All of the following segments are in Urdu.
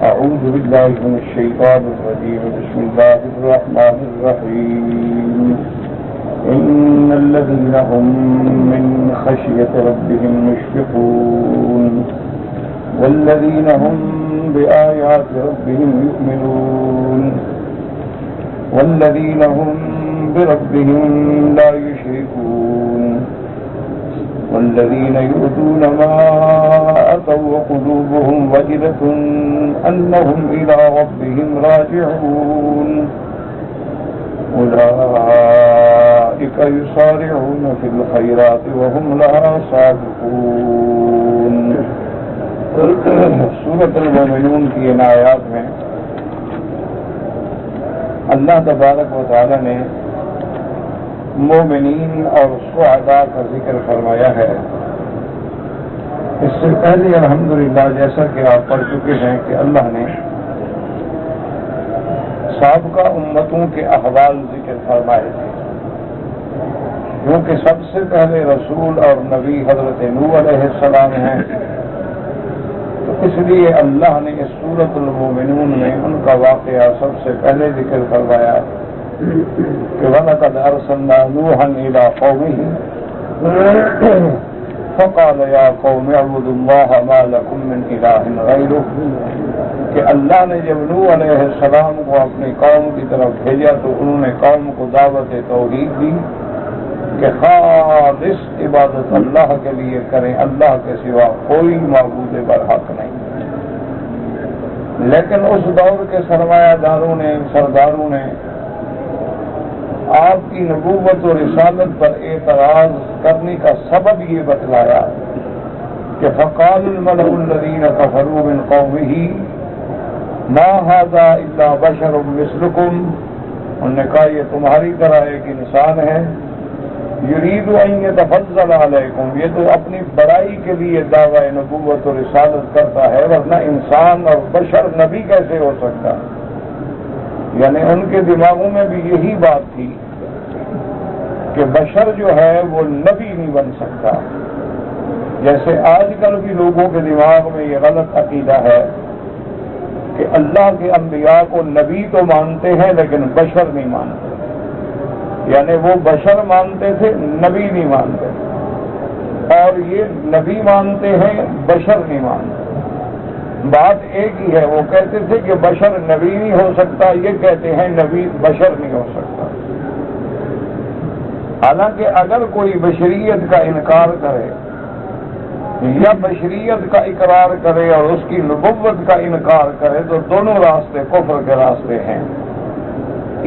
أعوذ بالله من الشيطان الرجيم. بسم الله الرحمن الرحيم. إن الذين هم من خشية ربهم مشفقون والذين هم بآيات ربهم يؤمنون والذين هم بربهم لا يشركون والذين يؤتون ما أتوا وقلوبهم وجلة أنهم إلى ربهم راجعون أولئك يسارعون في الخيرات وهم لها سابقون. سورۃ المومنون کی ان آیات میں اللہ تبارک و تعالی نے مومنین اور شہداء کا ذکر فرمایا ہے. اس سے پہلے الحمدللہ جیسا کہ آپ پڑھ چکے ہیں کہ اللہ نے سابقہ امتوں کے احوال ذکر فرمائے تھے، کیونکہ سب سے پہلے رسول اور نبی حضرت نوح علیہ السلام ہیں، تو اس لیے اللہ نے اس سورۃ المومنون میں ان کا واقعہ سب سے پہلے ذکر فرمایا کہ وَلَقَدْ أَرْسَلْنَا نُوحًا إِلَىٰ قَوْمِهِ فَقَالَ يَا قَوْمِ اعْبُدُوا اللَّهَ مَا لَكُم مِّنْ إِلَٰهٍ غَيْرُهُ، کہ اللہ نے جب نوح علیہ السلام کو اپنی قوم کی طرف بھیجا تو انہوں نے قوم کو دعوت توحید دی کہ خالص عبادت اللہ کے لیے کریں، اللہ کے سوا کوئی معبود برحق نہیں. لیکن اس دور کے سرمایہ داروں نے، سرداروں نے آپ کی نبوت و رسالت پر اعتراض کرنے کا سبب یہ بتلایا کہ فقال الملأ الذين كفروا من قومه ما هذا الا بشر مثلكم، انہوں نے کہا یہ تمہاری طرح ایک انسان ہے، یرید ان يتفضل علیکم، یہ تو اپنی بڑائی کے لیے دعوی نبوت و رسالت کرتا ہے، ورنہ انسان اور بشر نبی کیسے ہو سکتا؟ یعنی ان کے دماغوں میں بھی یہی بات تھی کہ بشر جو ہے وہ نبی نہیں بن سکتا. جیسے آج کل بھی لوگوں کے دماغ میں یہ غلط عقیدہ ہے کہ اللہ کے انبیاء کو نبی تو مانتے ہیں لیکن بشر نہیں مانتے، یعنی وہ بشر مانتے تھے، نبی نہیں مانتے، اور یہ نبی مانتے ہیں، بشر نہیں مانتے. بات ایک ہی ہے، وہ کہتے تھے کہ بشر نبی نہیں ہو سکتا، یہ کہتے ہیں نبی بشر نہیں ہو سکتا. حالانکہ اگر کوئی بشریت کا انکار کرے یا بشریت کا اقرار کرے اور اس کی نبوت کا انکار کرے تو دونوں راستے کفر کے راستے ہیں.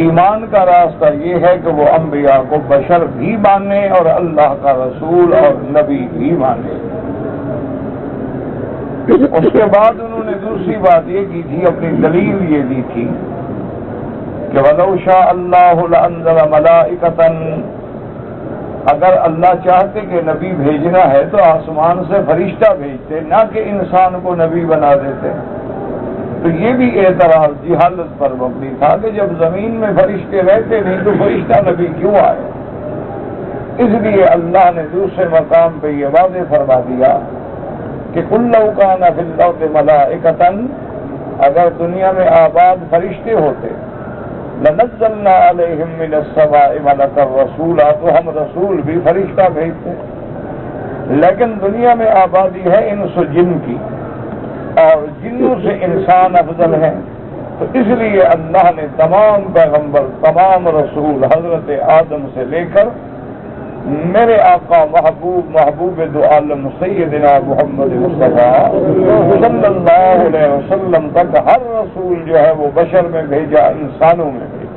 ایمان کا راستہ یہ ہے کہ وہ انبیاء کو بشر بھی مانے اور اللہ کا رسول اور نبی بھی مانے. اس کے بعد انہوں نے دوسری بات یہ کی تھی، اپنی دلیل یہ دی تھی کہ وَلَوْ شَاءَ اللَّهُ لَأَنزَلَ مَلَائِكَةً، اگر اللہ چاہتے کہ نبی بھیجنا ہے تو آسمان سے فرشتہ بھیجتے، نہ کہ انسان کو نبی بنا دیتے. تو یہ بھی اعتراض جہالت پر مبنی تھا کہ جب زمین میں فرشتے رہتے نہیں تو فرشتہ نبی کیوں آئے. اس لیے اللہ نے دوسرے مقام پہ یہ واضح فرما دیا کہ قُل لَّوْ كَانَ فِي الْأَرْضِ مَلَائِكَةٌ، اگر دنیا میں آباد فرشتے ہوتے، لَنَزَّلْنَا عَلَيْهِم مِّنَ السَّمَاءِ مَلَكًا رَّسُولًا، تو ہم رسول بھی فرشتہ بھیجتے. لیکن دنیا میں آبادی ہے انس و جن کی، اور جنوں سے انسان افضل ہے، تو اس لیے اللہ نے تمام پیغمبر، تمام رسول حضرت آدم سے لے کر میرے آقا محبوب دو عالم سیدنا محمد مصطفیٰ صلی اللہ علیہ وسلم تک ہر رسول جو ہے وہ بشر میں بھیجا، انسانوں میں بھیجا.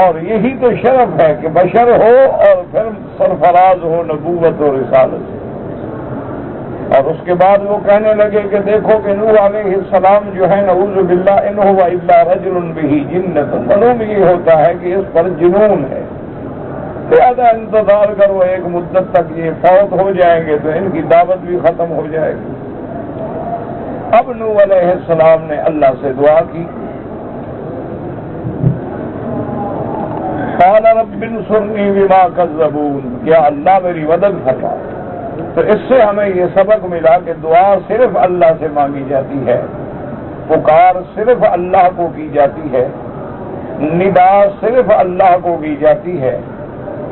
اور یہی تو شرف ہے کہ بشر ہو اور پھر سرفراز ہو نبوت و رسالت. اور اس کے بعد وہ کہنے لگے کہ دیکھو کہ نوح علیہ السلام جو ہے نعوذ باللہ ان هو الا رجل به جنۃ، معلوم یہ ہوتا ہے کہ اس پر جنون ہے، زیادہ انتظار کرو، ایک مدت تک یہ فوت ہو جائیں گے تو ان کی دعوت بھی ختم ہو جائے گی. اب نوح علیہ السلام نے اللہ سے دعا کی، قال رب انصرنی بما کذبون، کیا اللہ میری مدد فرما. تو اس سے ہمیں یہ سبق ملا کہ دعا صرف اللہ سے مانگی جاتی ہے، پکار صرف اللہ کو کی جاتی ہے، ندا صرف اللہ کو کی جاتی ہے۔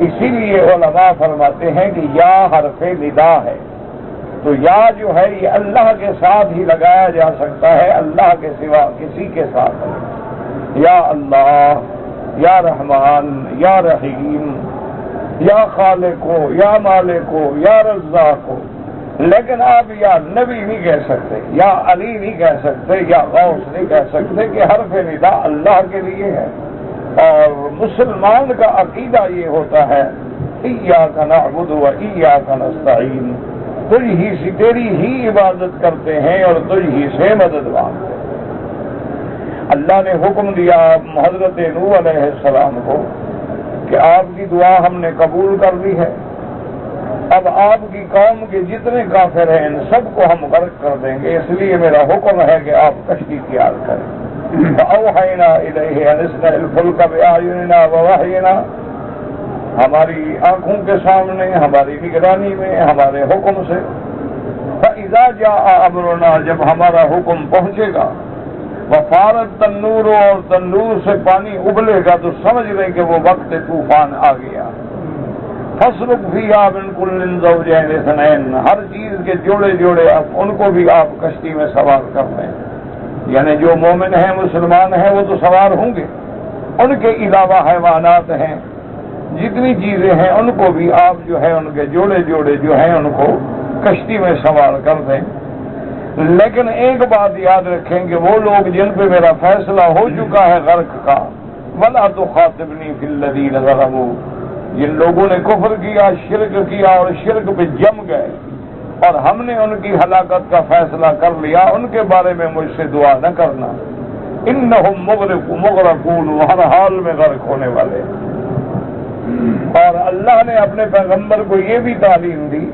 اسی لیے علماء فرماتے ہیں کہ یا حرف ندا ہے، تو یا جو ہے یہ اللہ کے ساتھ ہی لگایا جا سکتا ہے، اللہ کے سوا کسی کے ساتھ نہیں۔ یا اللہ، یا رحمان، یا رحیم، یا خالق ہو، یا مالک ہو، یا رزاق ہو، لیکن آپ یا نبی نہیں کہہ سکتے، یا علی نہیں کہہ سکتے، یا غوث نہیں کہہ سکتے، کہ حرف ندا اللہ کے لیے ہے۔ اور مسلمان کا عقیدہ یہ ہوتا ہے ایاک نعبد و ایاک نستعین، تجھ ہی سے تیری ہی عبادت کرتے ہیں اور تجھ ہی سے مدد مانگتے ہیں۔ اللہ نے حکم دیا حضرت نوح علیہ السلام کو کہ آپ کی دعا ہم نے قبول کر لی ہے، اب آپ کی قوم کے جتنے کافر ہیں ان سب کو ہم غرق کر دیں گے، اس لیے میرا حکم ہے کہ آپ کشتی تیار کریں۔ فأوحینا الیہ ان اصنع الفلک بأعیننا ووحینا، ہماری آنکھوں کے سامنے، ہماری نگرانی میں، ہمارے حکم سے۔ فإذا جاء امرنا، جب ہمارا حکم پہنچے گا، وفارت تنور، اور تنور سے پانی ابلے گا، تو سمجھ لیں کہ وہ وقت طوفان آ گیا۔ فاسلک فیہا من کل زوجین اثنین، ہر چیز کے جوڑے جوڑے ان کو بھی آپ کشتی میں سوار کر لیں، یعنی جو مومن ہیں، مسلمان ہیں، وہ تو سوار ہوں گے، ان کے علاوہ حیوانات ہیں، جتنی چیزیں ہیں ان کو بھی آپ جو ہے ان کے جوڑے جوڑے جو ہیں ان کو کشتی میں سوار کر دیں۔ لیکن ایک بات یاد رکھیں کہ وہ لوگ جن پہ میرا فیصلہ ہو چکا ہے غرق کا، وَلَا تُخَاطِبْنِي فِي الَّذِينَ ظَلَمُوا، جن لوگوں نے کفر کیا، شرک کیا اور شرک پہ جم گئے اور ہم نے ان کی ہلاکت کا فیصلہ کر لیا، ان کے بارے میں مجھ سے دعا نہ کرنا، انہم مغرقون، وہ ہر حال میں غرق ہونے والے۔ اور اللہ نے اپنے پیغمبر کو یہ بھی تعلیم دی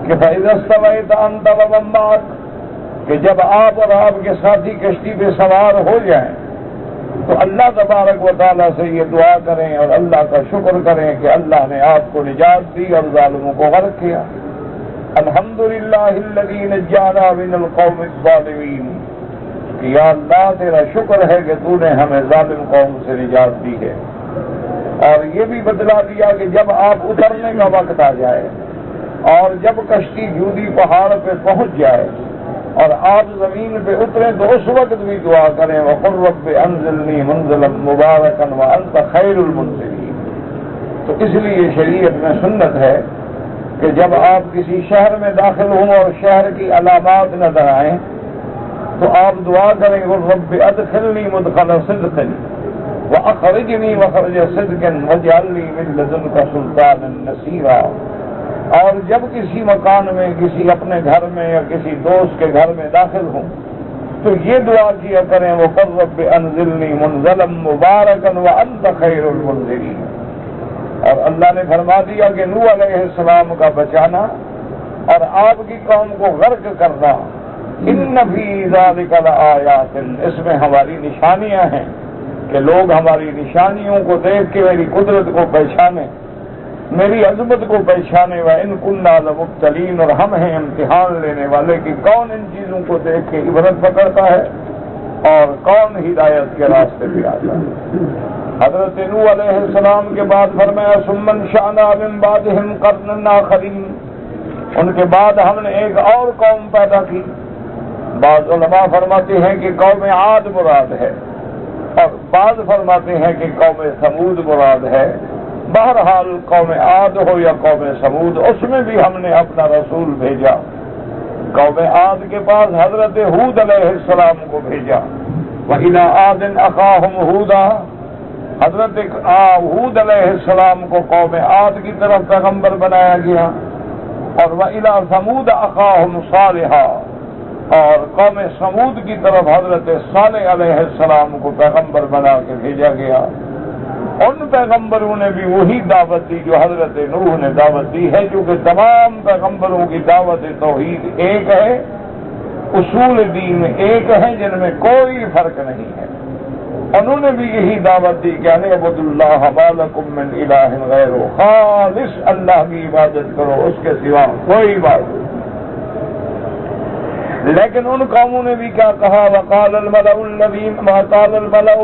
کہ فَإِذَا اسْتَوَيْتَ أَنْتَ وَمَن مَّعَكَ، کہ جب آپ اور آپ کے ساتھی کشتی پہ سوار ہو جائیں تو اللہ تبارک و تعالیٰ سے یہ دعا کریں اور اللہ کا شکر کریں کہ اللہ نے آپ کو نجات دی اور ظالموں کو غرق کیا۔ الحمدللہ الذی نجانا من القوم الظالمین، کہ یا اللہ تیرا شکر ہے کہ تو نے ہمیں ظالم قوم سے نجات دی ہے۔ اور یہ بھی بتلا دیا کہ جب آپ اترنے کا وقت آ جائے اور جب کشتی جودی پہاڑ پہ پہنچ جائے اور آپ زمین پہ اتریں تو اس وقت بھی دعا کریں وَقُلْ رَبِّ أَنزِلْنِي مُنزِلًا مُبَارَكًا وَأَنْتَ خَيْرُ الْمُنزِلِينَ۔ تو اس لیے شریعت میں سنت ہے کہ جب آپ کسی شہر میں داخل ہوں اور شہر کی علامات نظر آئیں تو آپ دعا کریں رَبِّ أَدْخِلْنِي مُدْخَلَ صِدْقٍ وَأَخْرِجْنِي مَخْرَجَ صِدْقٍ وَاجْعَلْ لِي مِن لَّدُنكَ سُلْطَانًا نَصِيرًا۔ اور جب کسی مکان میں، کسی اپنے گھر میں یا کسی دوست کے گھر میں داخل ہوں تو یہ دعا کیا کریں وَقُلْ رَبِّ أَنزِلْنِي مُنزَلًا مُبَارَكًا وَأَنْتَ خَيْرُ الْمُنزِلِينَ۔ اور اللہ نے فرما دیا کہ نوح علیہ السلام کا بچانا اور آپ کی قوم کو غرق کرنا، إِنَّ فِي ذَلِكَ لَآيَاتٍ، اس میں ہماری نشانیاں ہیں کہ لوگ ہماری نشانیوں کو دیکھ کے میری قدرت کو پہچانے، میری عظمت کو پہچانے، وَإِن كُنَّا لَمُبْتَلِينَ، اور ہم ہیں امتحان لینے والے کہ کون ان چیزوں کو دیکھ کے عبرت پکڑتا ہے اور کون ہدایت کے راستے پہ آتا ہے۔ حضرت نوح علیہ السلام کے بعد فرمایا ثُمَّ انشَأْنَا مِن بَعْدِهِمْ قَرْنًا آخَرِينَ، ان کے بعد ہم نے ایک اور قوم پیدا کی۔ بعض علماء فرماتے ہیں کہ قوم عاد مراد ہے اور بعض فرماتے ہیں کہ قوم ثمود مراد ہے۔ بہرحال قوم عاد ہو یا قوم ثمود، اس میں بھی ہم نے اپنا رسول بھیجا۔ قوم عاد کے پاس حضرت ہود علیہ السلام کو بھیجا، وَإِلَىٰ عَادٍ أَخَاهُمْ هُودًا، حضرت ہود علیہ السلام کو قوم عاد کی طرف پیغمبر بنایا گیا، اور وَإِلَىٰ ثَمُودَ أَخَاهُمْ صَالِحًا، اور قوم ثمود کی طرف حضرت صالح علیہ السلام کو پیغمبر بنا کے بھیجا گیا۔ ان پیغمبروں نے بھی وہی دعوت دی جو حضرت نوح نے دعوت دی ہے، کیونکہ تمام پیغمبروں کی دعوت توحید ایک ہے، اصول دین ایک ہے، جن میں کوئی فرق نہیں ہے۔ انہوں نے بھی یہی دعوت دی کہ اعبدوا اللہ ما لکم من الہ غیرہ، خالص اللہ کی عبادت کرو، اس کے سوا کوئی بات نہیں۔ لیکن ان قوموں نے بھی کیا کہا، وقال الملأ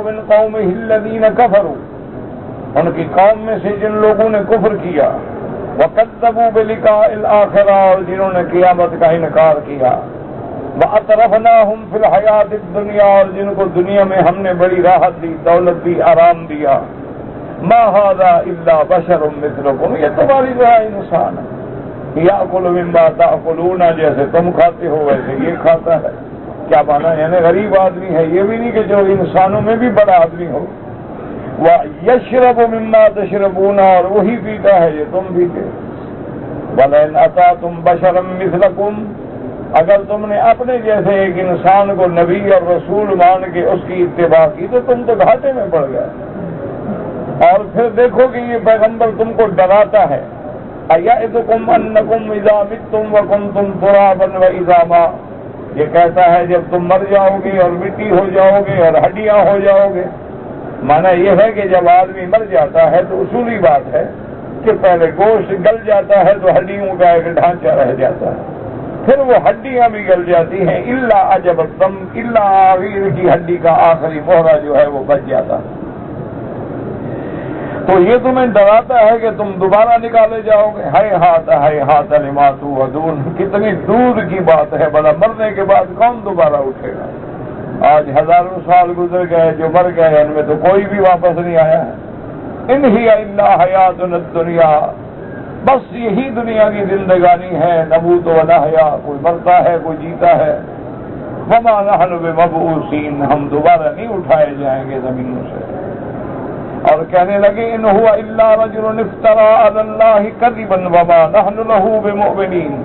من قومه الذين كفروا، ان کی قوم میں سے جن لوگوں نے کفر کیا، وكذبوا بلقاء الآخرة، اور جنہوں نے قیامت کا انکار کیا، وأترفناهم في الحياة الدنيا، اور جن کو دنیا میں ہم نے بڑی راحت دی، دولت دی، آرام دیا، ما هذا إلا بشر مثلكم، یہ تمہاری طرح انسان ہے، یأکل مما تأکلون، جیسے تم کھاتے ہو ویسے یہ کھاتا ہے۔ کیا مانا، یعنی غریب آدمی ہے، یہ بھی نہیں کہ جو انسانوں میں بھی بڑا آدمی ہو، وَيَشْرَبُ مِمَّا تَشْرَبُونَ، اور وہی پیتا ہے یہ تم پیتے۔ وَلَئِنْ أَتَاكُمْ بَشَرًا مِثْلَكُمْ، اگر تم نے اپنے جیسے ایک انسان کو نبی اور رسول مان کے اس کی اتباع کی تو تم تو گھاٹے میں پڑ گئے۔ اور پھر دیکھو کہ یہ پیغمبر تم کو ڈراتا ہے، أَيَعِدُكُمْ أَنَّكُمْ إِذَا مِتُّمْ وَكُنْتُمْ تُرَابًا وَعِظَامًا، یہ کہتا ہے جب تم مر جاؤ گے اور مٹی ہو جاؤ گے اور ہڈیاں ہو جاؤ گے۔ مانا یہ ہے کہ جب آدمی مر جاتا ہے تو اصولی بات ہے کہ پہلے گوشت گل جاتا ہے تو ہڈیوں کا ایک ڈھانچہ رہ جاتا ہے، پھر وہ ہڈیاں بھی گل جاتی ہیں، الا عجب الدم، الا آخر کی ہڈی کا آخری مہرہ جو ہے وہ بچ جاتا ہے۔ تو یہ تمہیں ڈراتا ہے کہ تم دوبارہ نکالے جاؤ گے۔ ہیہات لما توعدون، کتنی دور کی بات ہے، بلا مرنے کے بعد کون دوبارہ اٹھے گا؟ آج ہزاروں سال گزر گئے، جو مر گئے ان میں تو کوئی بھی واپس نہیں آیا ہے۔ ان ہی الا حیاتنا الدنیا، بس یہی دنیا کی زندگانی ہے، نموت و نحیا، کوئی مرتا ہے کوئی جیتا ہے، وما نحن بمبعوثین، ہم دوبارہ نہیں اٹھائے جائیں گے زمینوں سے۔ اور کہنے لگے ان هو الا رجل افترى على الله كذبا وما نحن له بمؤمنین،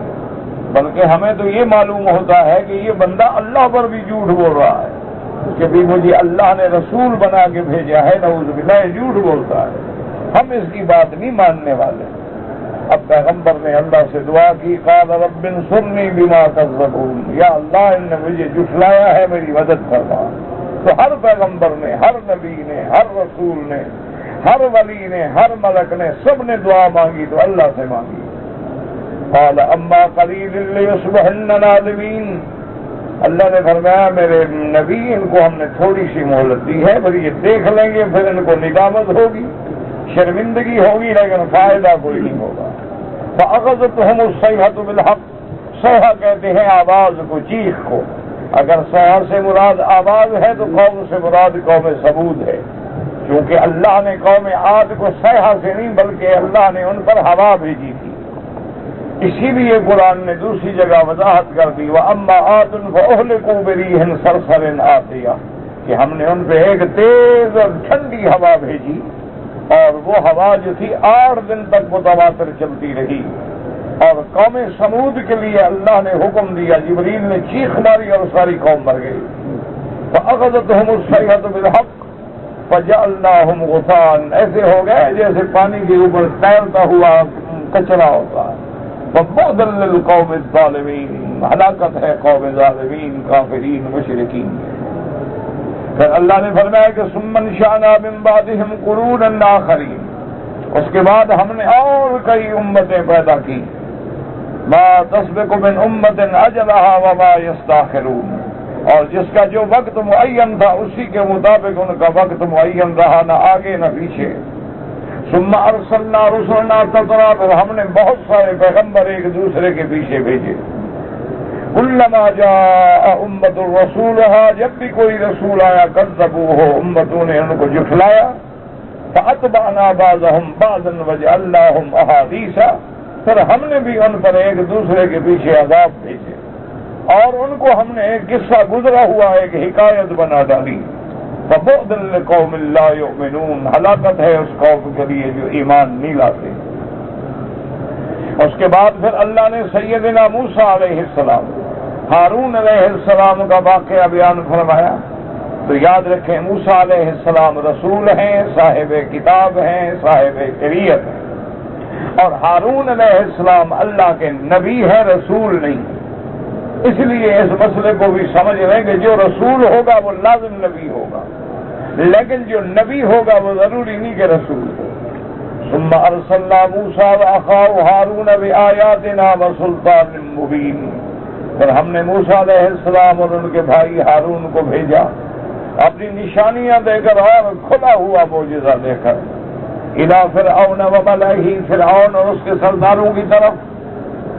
بلکہ ہمیں تو یہ معلوم ہوتا ہے کہ یہ بندہ اللہ پر بھی جھوٹ بول رہا ہے کہ بھی مجھے اللہ نے رسول بنا کے بھیجا ہے، نعوذ باللہ، جھوٹ بولتا ہے، ہم اس کی بات نہیں ماننے والے۔ اب پیغمبر نے اللہ سے دعا کی، قال رب انصرنی بما کذبون، یا اللہ ان نے مجھے جھٹلایا ہے، میری مدد فرما۔ تو ہر پیغمبر نے، ہر نبی نے، ہر رسول نے، ہر ولی نے، ہر ملک نے، سب نے دعا مانگی تو اللہ سے مانگی۔ قال اما قلیل لیصبحن نادمین، اللہ نے فرمایا میرے نبی ان کو ہم نے تھوڑی سی مہلت دی ہے، بھئی یہ دیکھ لیں گے، پھر ان کو ندامت ہوگی، شرمندگی ہوگی، لیکن فائدہ کوئی نہیں ہوگا۔ فأخذتهم الصیحۃ بالحق، صیحہ کہتے ہیں آواز کو، چیخ کو۔ اگر صیحہ سے مراد آواز ہے تو قوم سے مراد قوم ثمود ہے، کیونکہ اللہ نے قوم عاد کو صیحہ سے نہیں بلکہ اللہ نے ان پر ہوا بھیجی تھی۔ اسی لیے قرآن نے دوسری جگہ وضاحت کر دی، وَأَمَّا عَادٌ فَأُهْلِكُوا بِرِيحٍ صَرْصَرٍ عَاتِيَةٍ، کہ ہم نے ان پہ ایک تیز اور ٹھنڈی ہوا بھیجی، اور وہ ہوا جو تھی 8 دن تک متواتر چلتی رہی۔ اور قوم سمود کے لیے اللہ نے حکم دیا، جبریل نے چیخ ماری اور ساری قوم مر گئی۔ فَأَخَذَتْهُمُ الصَّيْحَةُ بِالْحَقِّ فَجَعَلْنَاهُمْ غُثَاءً، ایسے ہو گئے جیسے پانی کے اوپر تیرتا ہوا کچرا ہوتا ہے۔ وَبُعْدًا لِلْقَوْمِ الظَّالِمِينَ، ہلاکت ہے قوم ظالمین، کافرین، مشرکین۔ پھر اللہ نے فرمایا کہ ثُمَّ انشَأْنَا مِن بَعْدِهِمْ قُرُونًا آخَرِينَ، اس کے بعد ہم نے اور کئی امتیں پیدا کی۔ ما تسبق من امت اجلها وما يستاخرون، اور جس کا جو وقت معین تھا اسی کے مطابق ان کا وقت معین رہا، نہ آگے نہ پیچھے۔ ثم ارسلنا رسلنا تترا، پھر ہم نے بہت سارے پیغمبر ایک دوسرے کے پیچھے بھیجے۔ کلما جاء امت رسولها، جب بھی کوئی رسول آیا، کذبوه، امتوں نے ان کو جھٹلایا۔ فاتبعنا بعضهم بعضا وجعلناهم احادیث، پھر ہم نے بھی ان پر ایک دوسرے کے پیچھے عذاب بھیجے اور ان کو ہم نے ایک قصہ گزرا ہوا ایک حکایت بنا ڈالی۔ فبعدا لقوم لا یؤمنون، ہلاکت ہے اس قوم کے لیے جو ایمان نہیں لاتے۔ اس کے بعد پھر اللہ نے سیدنا موسیٰ علیہ السلام، ہارون علیہ السلام کا واقعہ بیان فرمایا۔ تو یاد رکھیں موسیٰ علیہ السلام رسول ہیں، صاحب کتاب ہیں، صاحب شریعت ہیں، اور ہارون علیہ السلام اللہ کے نبی ہے، رسول نہیں۔ اس لیے اس مسئلے کو بھی سمجھ لیں کہ جو رسول ہوگا وہ لازم نبی ہوگا، لیکن جو نبی ہوگا وہ ضروری نہیں کہ رسول ہو۔ ثم ارسلنا موسیٰ واخاہ ہارون بآیاتنا وسلطان مبین، پھر ہم نے موسیٰ علیہ السلام اور ان کے بھائی ہارون کو بھیجا اپنی نشانیاں دے کر اور کھلا ہوا معجزہ دے کر الی فرعون وملئہ، فرعون اور اس کے سرداروں کی طرف.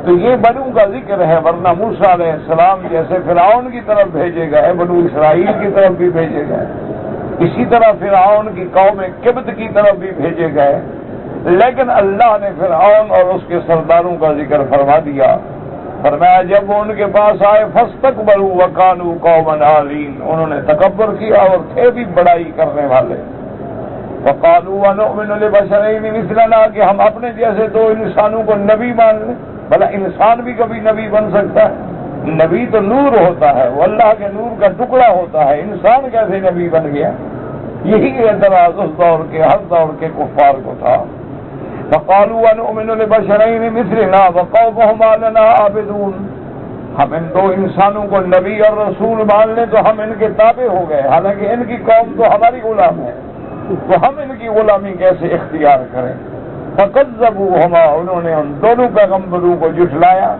تو یہ بنو کا ذکر ہے، ورنہ موسیٰ علیہ السلام جیسے فرعون کی طرف بھیجے گئے بنو اسرائیل کی طرف بھی بھیجے گئے، اسی طرح فرعون کی قوم قبط کی طرف بھی بھیجے گئے. لیکن اللہ نے فرعون اور اس کے سرداروں کا ذکر فرما دیا. فرمایا جب وہ ان کے پاس آئے فاستکبروا وکانوا قوما عالین، انہوں نے تکبر کیا اور تھے بھی بڑائی کرنے والے. وقالوا ونؤمن لبشرین مثلنا، کہ ہم اپنے جیسے دو انسانوں کو نبی مان لیں. بھلا انسان بھی کبھی نبی بن سکتا ہے؟ نبی تو نور ہوتا ہے، وہ اللہ کے نور کا ٹکڑا ہوتا ہے، انسان کیسے نبی بن گیا؟ یہی اعتراض اس دور کے ہر دور کے کفار کو تھا. وقالوا ونؤمن لبشرین مثلنا وقومهما لنا عابدون، ہم ان دو انسانوں کو نبی اور رسول مان لیں تو ہم ان کے تابع ہو گئے، حالانکہ ان کی قوم تو ہماری غلام ہے، تو ہم ان کی غلامی کیسے اختیار کریں؟ فکذبوہما، انہوں نے ان دونوں پیغمبروں کو جھٹلایا.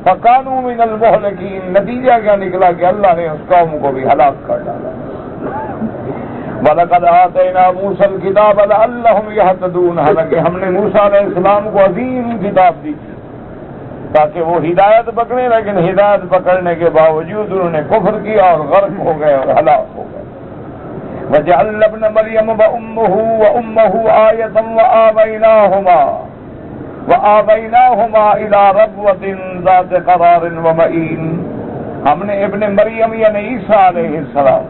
فکانوا من المہلکین، نتیجہ کیا نکلا کہ اللہ نے اس قوم کو بھی ہلاک کر ڈالا. وَلَقَدْ آتَيْنَا مُوسَى الْكِتَابَ لَعَلَّهُمْ يَهْتَدُونَ، حالانکہ ہم نے موسیٰ علیہ السلام کو عظیم کتاب دی تاکہ وہ ہدایت پکڑیں، لیکن ہدایت پکڑنے کے باوجود انہوں نے کفر کیا اور غرق ہو گئے اور ہلاک ہو گئے. وَجَعَلْنَا ابْنَ مَرْيَمَ وَأُمَّهُ آيَةً وَآوَيْنَاهُمَا إِلَىٰ رَبْوَةٍ ذَاتِ قَرَارٍ وَمَعِينٍ، ہم نے ابن مریم یعنی عیسیٰ علیہ السلام،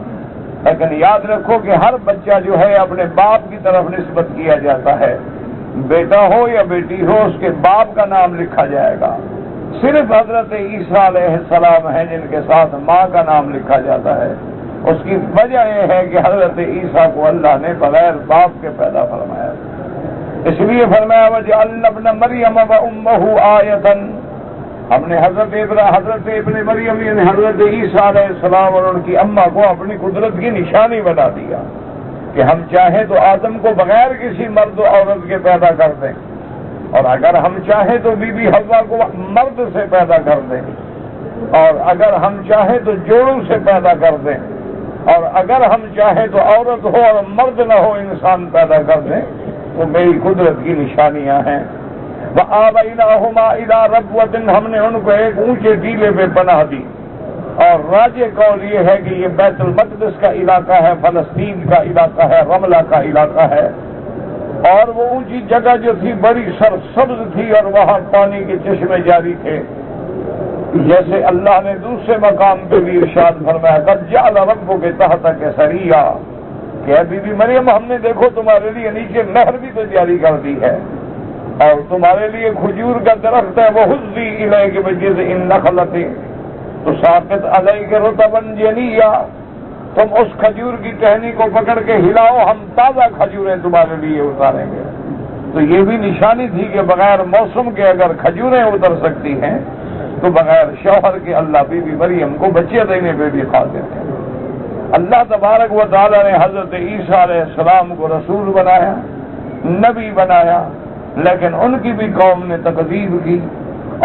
لیکن یاد رکھو کہ ہر بچہ جو ہے اپنے باپ کی طرف نسبت کیا جاتا ہے، بیٹا ہو یا بیٹی ہو اس کے باپ کا نام لکھا جائے گا. صرف حضرت عیسیٰ علیہ السلام ہیں جن کے ساتھ ماں کا نام لکھا جاتا ہے. اس کی وجہ یہ ہے کہ حضرت عیسیٰ کو اللہ نے بغیر باپ کے پیدا فرمایا، اس لیے فرمایا وَجَعَلْنَا ابْنَ مَرْيَمَ وَأُمَّهُ آیَةً، ہم نے حضرت ابن مریم یعنی حضرت عیسیٰ علیہ السلام اور ان کی اماں کو اپنی قدرت کی نشانی بنا دیا کہ ہم چاہیں تو آدم کو بغیر کسی مرد و عورت کے پیدا کر دیں، اور اگر ہم چاہیں تو بی بی حوا کو مرد سے پیدا کر دیں، اور اگر ہم چاہیں تو جوڑوں سے پیدا کر دیں، اور اگر ہم چاہیں تو عورت ہو اور مرد نہ ہو انسان پیدا کر دیں. تو میری قدرت کی نشانیاں ہیں. وَآوَيْنَاهُمَا إِلَىٰ رَبْوَةٍ، ہم نے ان کو ایک اونچے ٹیلے پہ پناہ دی. اور راجع قول یہ ہے کہ یہ بیت المقدس کا علاقہ ہے، فلسطین کا علاقہ ہے، رملہ کا علاقہ ہے. اور وہ اونچی جگہ جو تھی بڑی سرسبز تھی اور وہاں پانی کے چشمے جاری تھے. جیسے اللہ نے دوسرے مقام پہ بھی ارشاد فرمایا قد جعل ربک تحتک سریا، کہ بی بی مریم ہم نے دیکھو تمہارے لیے نیچے نہر بھی تو جاری کر دی ہے، اور تمہارے لیے کھجور کا درخت ہے، وہ حزی الیک بجذع النخلۃ تساقط علیک رطبا جنیا، تم اس کھجور کی ٹہنی کو پکڑ کے ہلاؤ، ہم تازہ کھجوریں تمہارے لیے اتاریں گے. تو یہ بھی نشانی تھی کہ بغیر موسم کے اگر کھجوریں اتر سکتی ہیں تو بغیر شوہر کے اللہ بی بی مریم کو بچے دینے پہ بھی قادر ہے. اللہ تبارک و تعالی نے حضرت عیسیٰ علیہ السلام کو رسول بنایا، نبی بنایا، لیکن ان کی بھی قوم نے تکذیب کی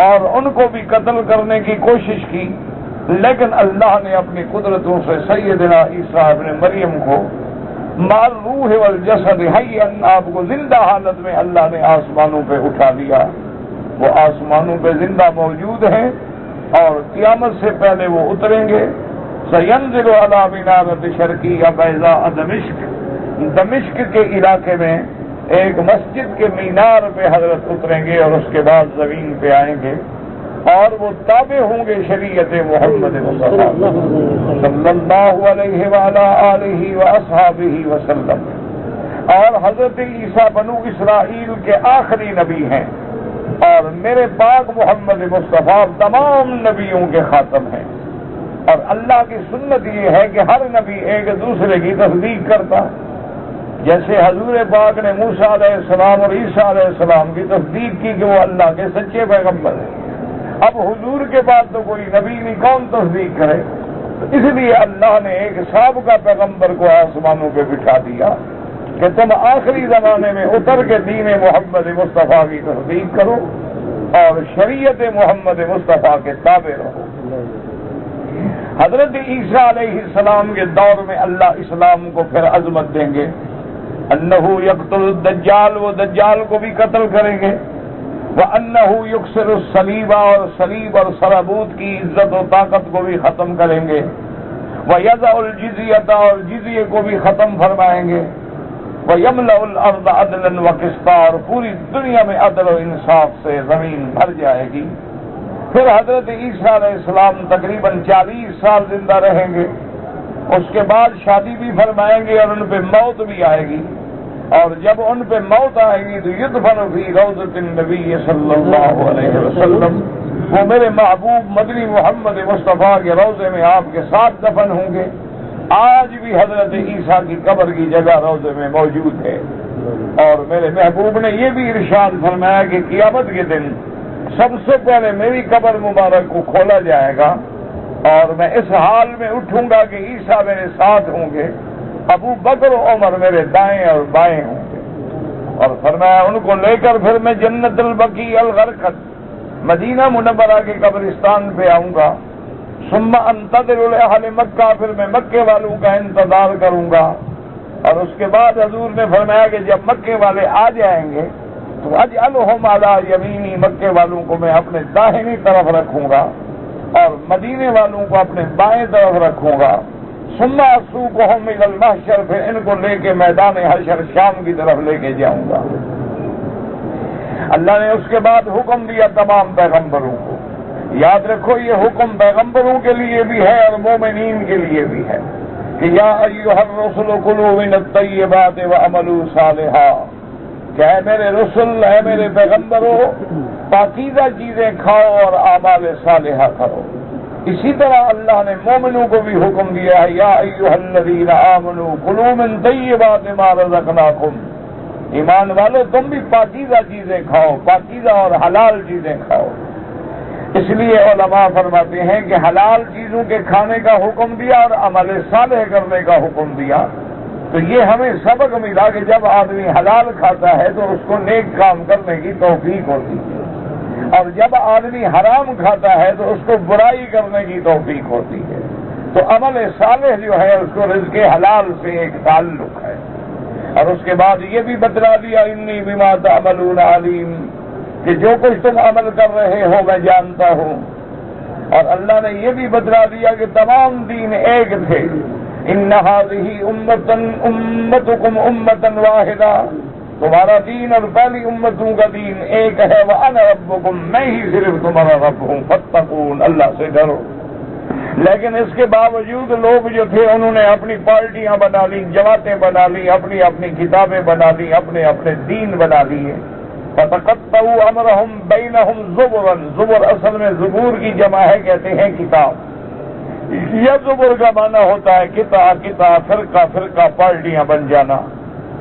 اور ان کو بھی قتل کرنے کی کوشش کی. لیکن اللہ نے اپنی قدرتوں سے سیدنا عیسیٰ ابن مریم کو مال روح والجسد حیا، آپ کو زندہ حالت میں اللہ نے آسمانوں پہ اٹھا لیا. وہ آسمانوں پہ زندہ موجود ہیں اور قیامت سے پہلے وہ اتریں گے. سینزل علی منارۃ شرقیہ بیضاء دمشق، دمشق کے علاقے میں ایک مسجد کے مینار پہ حضرت اتریں گے اور اس کے بعد زمین پہ آئیں گے اور وہ تابع ہوں گے شریعت محمد مصطفیٰ صلی اللہ علیہ وآلہ آلہ واصحابہ وسلم. اور حضرت عیسیٰ بنو اسرائیل کے آخری نبی ہیں اور میرے پاک محمد مصطفیٰ تمام نبیوں کے خاتم ہیں. اور اللہ کی سنت یہ ہے کہ ہر نبی ایک دوسرے کی تصدیق کرتا ہے. جیسے حضور پاک نے موسیٰ علیہ السلام اور عیسیٰ علیہ السلام کی تصدیق کی کہ وہ اللہ کے سچے پیغمبر ہیں. اب حضور کے بعد تو کوئی نبی نہیں، کون تصدیق کرے؟ اس لیے اللہ نے ایک سابقہ پیغمبر کو آسمانوں پہ بٹھا دیا کہ تم آخری زمانے میں اتر کے دین محمد مصطفیٰ کی تصدیق کرو اور شریعت محمد مصطفیٰ کے تابع رہو. حضرت عیسیٰ علیہ السلام کے دور میں اللہ اسلام کو پھر عظمت دیں گے. انہو یقتل الدجال، وہ دجال کو بھی قتل کریں گے. وانہو یکسر الصلیب، اور صلیب اور سرابوت کی عزت و طاقت کو بھی ختم کریں گے. ویضع الجزیۃ، اور جزیے کو بھی ختم فرمائیں گے. وَيَمْلَأُ الْأَرْضَ عَدْلًا وَقِسْطًا، اور پوری دنیا میں عدل و انصاف سے زمین بھر جائے گی. پھر حضرت عیسیٰ علیہ السلام تقریباً 40 سال زندہ رہیں گے. اس کے بعد شادی بھی فرمائیں گے اور ان پہ موت بھی آئے گی. اور جب ان پہ موت آئے گی تو یدفن فی روضۃ النبی صلی اللہ علیہ وسلم، وہ میرے محبوب مدنی محمد مصطفیٰ کے روضے میں آپ کے ساتھ دفن ہوں گے. آج بھی حضرت عیسیٰ کی قبر کی جگہ روضے میں موجود ہے. اور میرے محبوب نے یہ بھی ارشاد فرمایا کہ قیامت کے دن سب سے پہلے میری قبر مبارک کو کھولا جائے گا اور میں اس حال میں اٹھوں گا کہ عیسیٰ میرے ساتھ ہوں گے، ابو بکر و عمر میرے دائیں اور بائیں ہوں گے. اور فرمایا ان کو لے کر پھر میں جنت البقیع الغرقد مدینہ منورہ کے قبرستان پہ آؤں گا. ثم انتظر لاہل مکہ، پھر میں مکے والوں کا انتظار کروں گا. اور اس کے بعد حضور نے فرمایا کہ جب مکے والے آ جائیں گے تو اجعلہم علی یمینی، مکے والوں کو میں اپنے داہنی طرف رکھوں گا اور مدینے والوں کو اپنے بائیں طرف رکھوں گا. ثم اسوقہم الی المحشر، پھر ان کو لے کے میدان حشر شام کی طرف لے کے جاؤں گا. اللہ نے اس کے بعد حکم دیا تمام پیغمبروں کو. یاد رکھو یہ حکم پیغمبروں کے لیے بھی ہے اور مومنین کے لیے بھی ہے کہ یا ایھا الرسل کلوا من الطیبات واعملوا صالحا، کہ اے میرے رسل، اے میرے پیغمبروں، پاکیزہ چیزیں کھاؤ اور اعمال صالحہ کرو. اسی طرح اللہ نے مومنوں کو بھی حکم دیا ہے یا ایھا الذین آمنوا کلوا من طیبات ما رزقناکم، ایمان والو تم بھی پاکیزہ چیزیں کھاؤ، پاکیزہ اور حلال چیزیں کھاؤ. اس لیے علماء فرماتے ہیں کہ حلال چیزوں کے کھانے کا حکم دیا اور عمل صالح کرنے کا حکم دیا تو یہ ہمیں سبق ملا کہ جب آدمی حلال کھاتا ہے تو اس کو نیک کام کرنے کی توفیق ہوتی ہے، اور جب آدمی حرام کھاتا ہے تو اس کو برائی کرنے کی توفیق ہوتی ہے. تو عمل صالح جو ہے اس کو رزق حلال سے ایک تعلق ہے. اور اس کے بعد یہ بھی بتلا دیا انی بما تعملون علیم، کہ جو کچھ تم عمل کر رہے ہو میں جانتا ہوں. اور اللہ نے یہ بھی بتلا دیا کہ تمام دین ایک تھے. ان هذه امتکم امتا واحدہ، تمہارا دین اور پہلی امتوں کا دین ایک ہے. وانا ربکم، میں ہی صرف تمہارا رب ہوں. فاتقون، اللہ سے ڈرو. لیکن اس کے باوجود لوگ جو تھے انہوں نے اپنی پارٹیاں بنا لی، جماعتیں بنا لی، اپنی اپنی کتابیں بنا لی، اپنے اپنے دین بنا لیے. فَتَقَطَّعُوا أَمْرَهُمْ بَيْنَهُمْ زُبُرًا، زبر اصل میں زبور کی جمع ہے، کہتے ہیں کتاب. یہ زبر کا معنی ہوتا ہے قطعہ، فرقہ فرقہ، پارٹیاں بن جانا.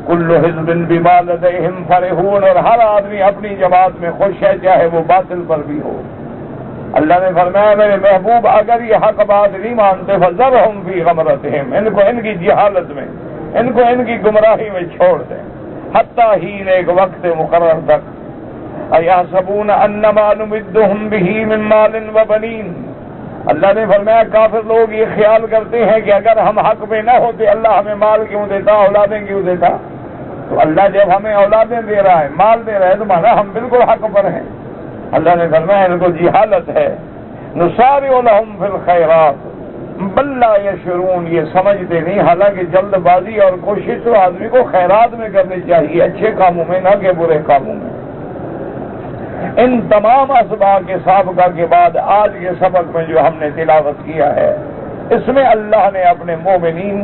كُلُّ حِزْبٍ بِمَا لَدَيْهِمْ فَرِحُونَ، اور ہر آدمی اپنی جماعت میں خوش ہے چاہے وہ باطل پر بھی ہو. اللہ نے فرمایا میرے محبوب اگر یہ حق بات نہیں مانتے فَذَرْهُمْ فِي غَمْرَتِهِمْ، ان کو ان کی جہالت میں، ان کو ان کی گمراہی میں چھوڑ دیں حتیٰ ہی ایک وقت مقرر تک. اَيَحْسَبُونَ أَنَّمَا نُمِدُّهُمْ بِهِ مِن مَالٍ وَبَنِينَ، اللہ نے فرمایا کافر لوگ یہ خیال کرتے ہیں کہ اگر ہم حق میں نہ ہوتے اللہ ہمیں مال کیوں دیتا، اولادیں کیوں دیتا. تو اللہ جب ہمیں اولادیں دے رہا ہے، مال دے رہا ہے، تو مانا ہم بالکل حق پر ہیں. اللہ نے فرمایا ان کو جہالت ہے. نُسَارِعُ لَهُمْ فِي الْخَيْرَاتِ بل لا یشعرون، یہ سمجھتے نہیں. حالانکہ جلد بازی اور کوشش تو آدمی کو خیرات میں کرنی چاہیے، اچھے کاموں میں، نہ کہ برے کاموں میں. ان تمام اسباق کے سابقہ کے بعد آج کے سبق میں جو ہم نے تلاوت کیا ہے اس میں اللہ نے اپنے مومنین،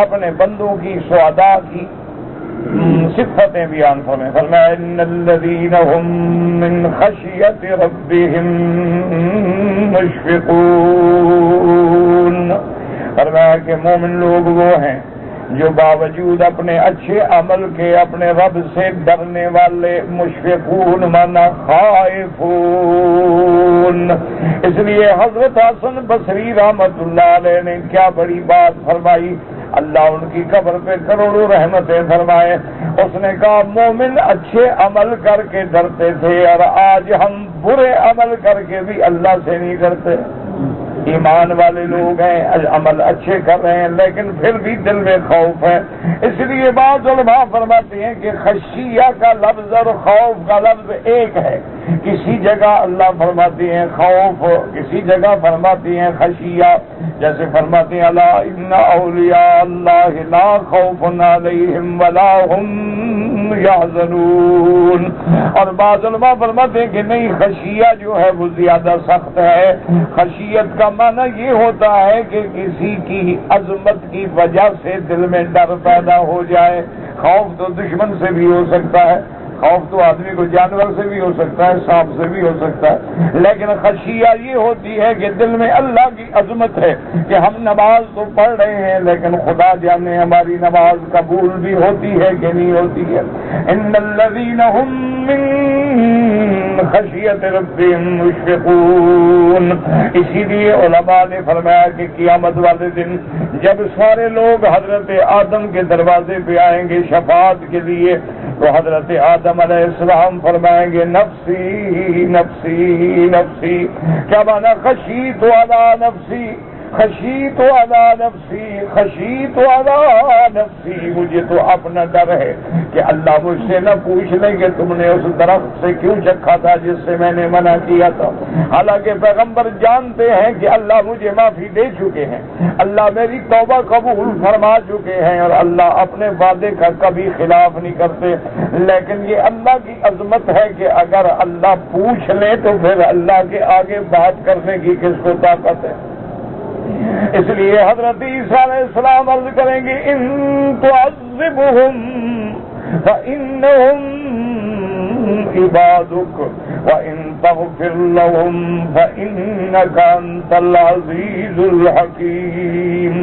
اپنے بندوں کی، سعداء کی صفتیں بیان فرمائیں. فرمایا ان الذین هم من خشیۃ ربهم مشفقون، فرمایا کہ مومن لوگ وہ ہیں جو باوجود اپنے اچھے عمل کے اپنے رب سے ڈرنے والے. مشفقون مانا خائفون. اس لیے حضرت حسن بصری رحمت اللہ علیہ نے کیا بڑی بات فرمائی. اللہ ان کی قبر پہ کروڑوں رحمتیں فرمائے. اس نے کہا مومن اچھے عمل کر کے ڈرتے تھے اور آج ہم برے عمل کر کے بھی اللہ سے نہیں ڈرتے. ایمان والے لوگ ہیں، عمل اچھے کر رہے ہیں، لیکن پھر بھی دل میں خوف ہے۔ اس لیے بعض علماء فرماتے ہیں کہ خشیہ کا لفظ اور خوف کا لفظ ایک ہے۔ کسی جگہ اللہ فرماتے ہیں خوف، کسی جگہ فرماتے ہیں خشیہ، جیسے فرماتے ہیں الا ان اولیاء اللہ لا خوف علیہم ولا هم یحزنون، اور بعض علماء فرماتے ہیں کہ نہیں، خشیہ جو ہے وہ زیادہ سخت ہے۔ خشیت کا معنی یہ ہوتا ہے کہ کسی کی عظمت کی وجہ سے دل میں ڈر پیدا ہو جائے۔ خوف تو دشمن سے بھی ہو سکتا ہے، خوف تو آدمی کو جانور سے بھی ہو سکتا ہے، سانپ سے بھی ہو سکتا ہے، لیکن خشیہ یہ ہوتی ہے کہ دل میں اللہ کی عظمت ہے کہ ہم نماز تو پڑھ رہے ہیں لیکن خدا جانے ہماری نماز قبول بھی ہوتی ہے کہ نہیں ہوتی ہے۔ ان الذین هم من خشیت ربهم مشفقون۔ اسی لیے علماء نے فرمایا کہ قیامت والے دن جب سارے لوگ حضرت آدم کے دروازے پہ آئیں گے شفاعت کے لیے، تو حضرت آدم علیہ السلام فرمائیں گے نفسی نفسی نفسی، کیا مانا خشیت علی نفسی، خشیت علی نفسی، خشیت علی نفسی، مجھے تو اپنا ڈر ہے کہ اللہ مجھ سے نہ پوچھ لیں کہ تم نے اس درخت سے کیوں چکھا تھا جس سے میں نے منع کیا تھا۔ حالانکہ پیغمبر جانتے ہیں کہ اللہ مجھے معافی دے چکے ہیں، اللہ میری توبہ قبول فرما چکے ہیں، اور اللہ اپنے وعدے کا کبھی خلاف نہیں کرتے، لیکن یہ اللہ کی عظمت ہے کہ اگر اللہ پوچھ لے تو پھر اللہ کے آگے بات کرنے کی کس کو طاقت ہے۔ اس لیے حضرت عیسیٰ علیہ السلام عرض کریں گے ان تعذبهم فإنهم عبادك وإن تغفر لهم فإنك أنت العزيز الحكيم۔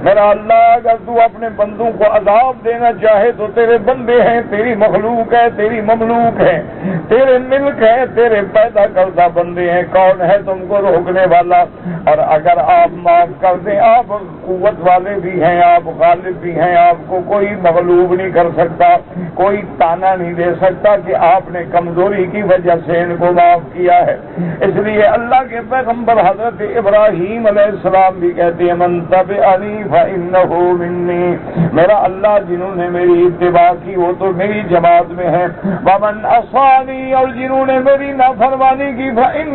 میرا اللہ اگر تو اپنے بندوں کو عذاب دینا چاہے تو تیرے بندے ہیں، تیری مخلوق ہے، تیری مملوک ہے، تیرے ملک ہے، تیرے پیدا کردہ بندے ہیں، کون ہے تم کو روکنے والا؟ اور اگر آپ معاف کر دیں، آپ قوت والے بھی ہیں، آپ غالب بھی ہیں، آپ کو کوئی مغلوب نہیں کر سکتا، کوئی تانا نہیں دے سکتا کہ آپ نے کمزوری کی وجہ سے ان کو معاف کیا ہے۔ اس لیے اللہ کے پیغمبر حضرت ابراہیم علیہ السلام بھی کہتے ہیں من تبعنی فإنہ منی، میرا اللہ جنہوں نے میری اتباع کی وہ تو میری جماعت میں ہے، ومن عصانی، اور جنہوں نے میری نافرمانی کی فإنک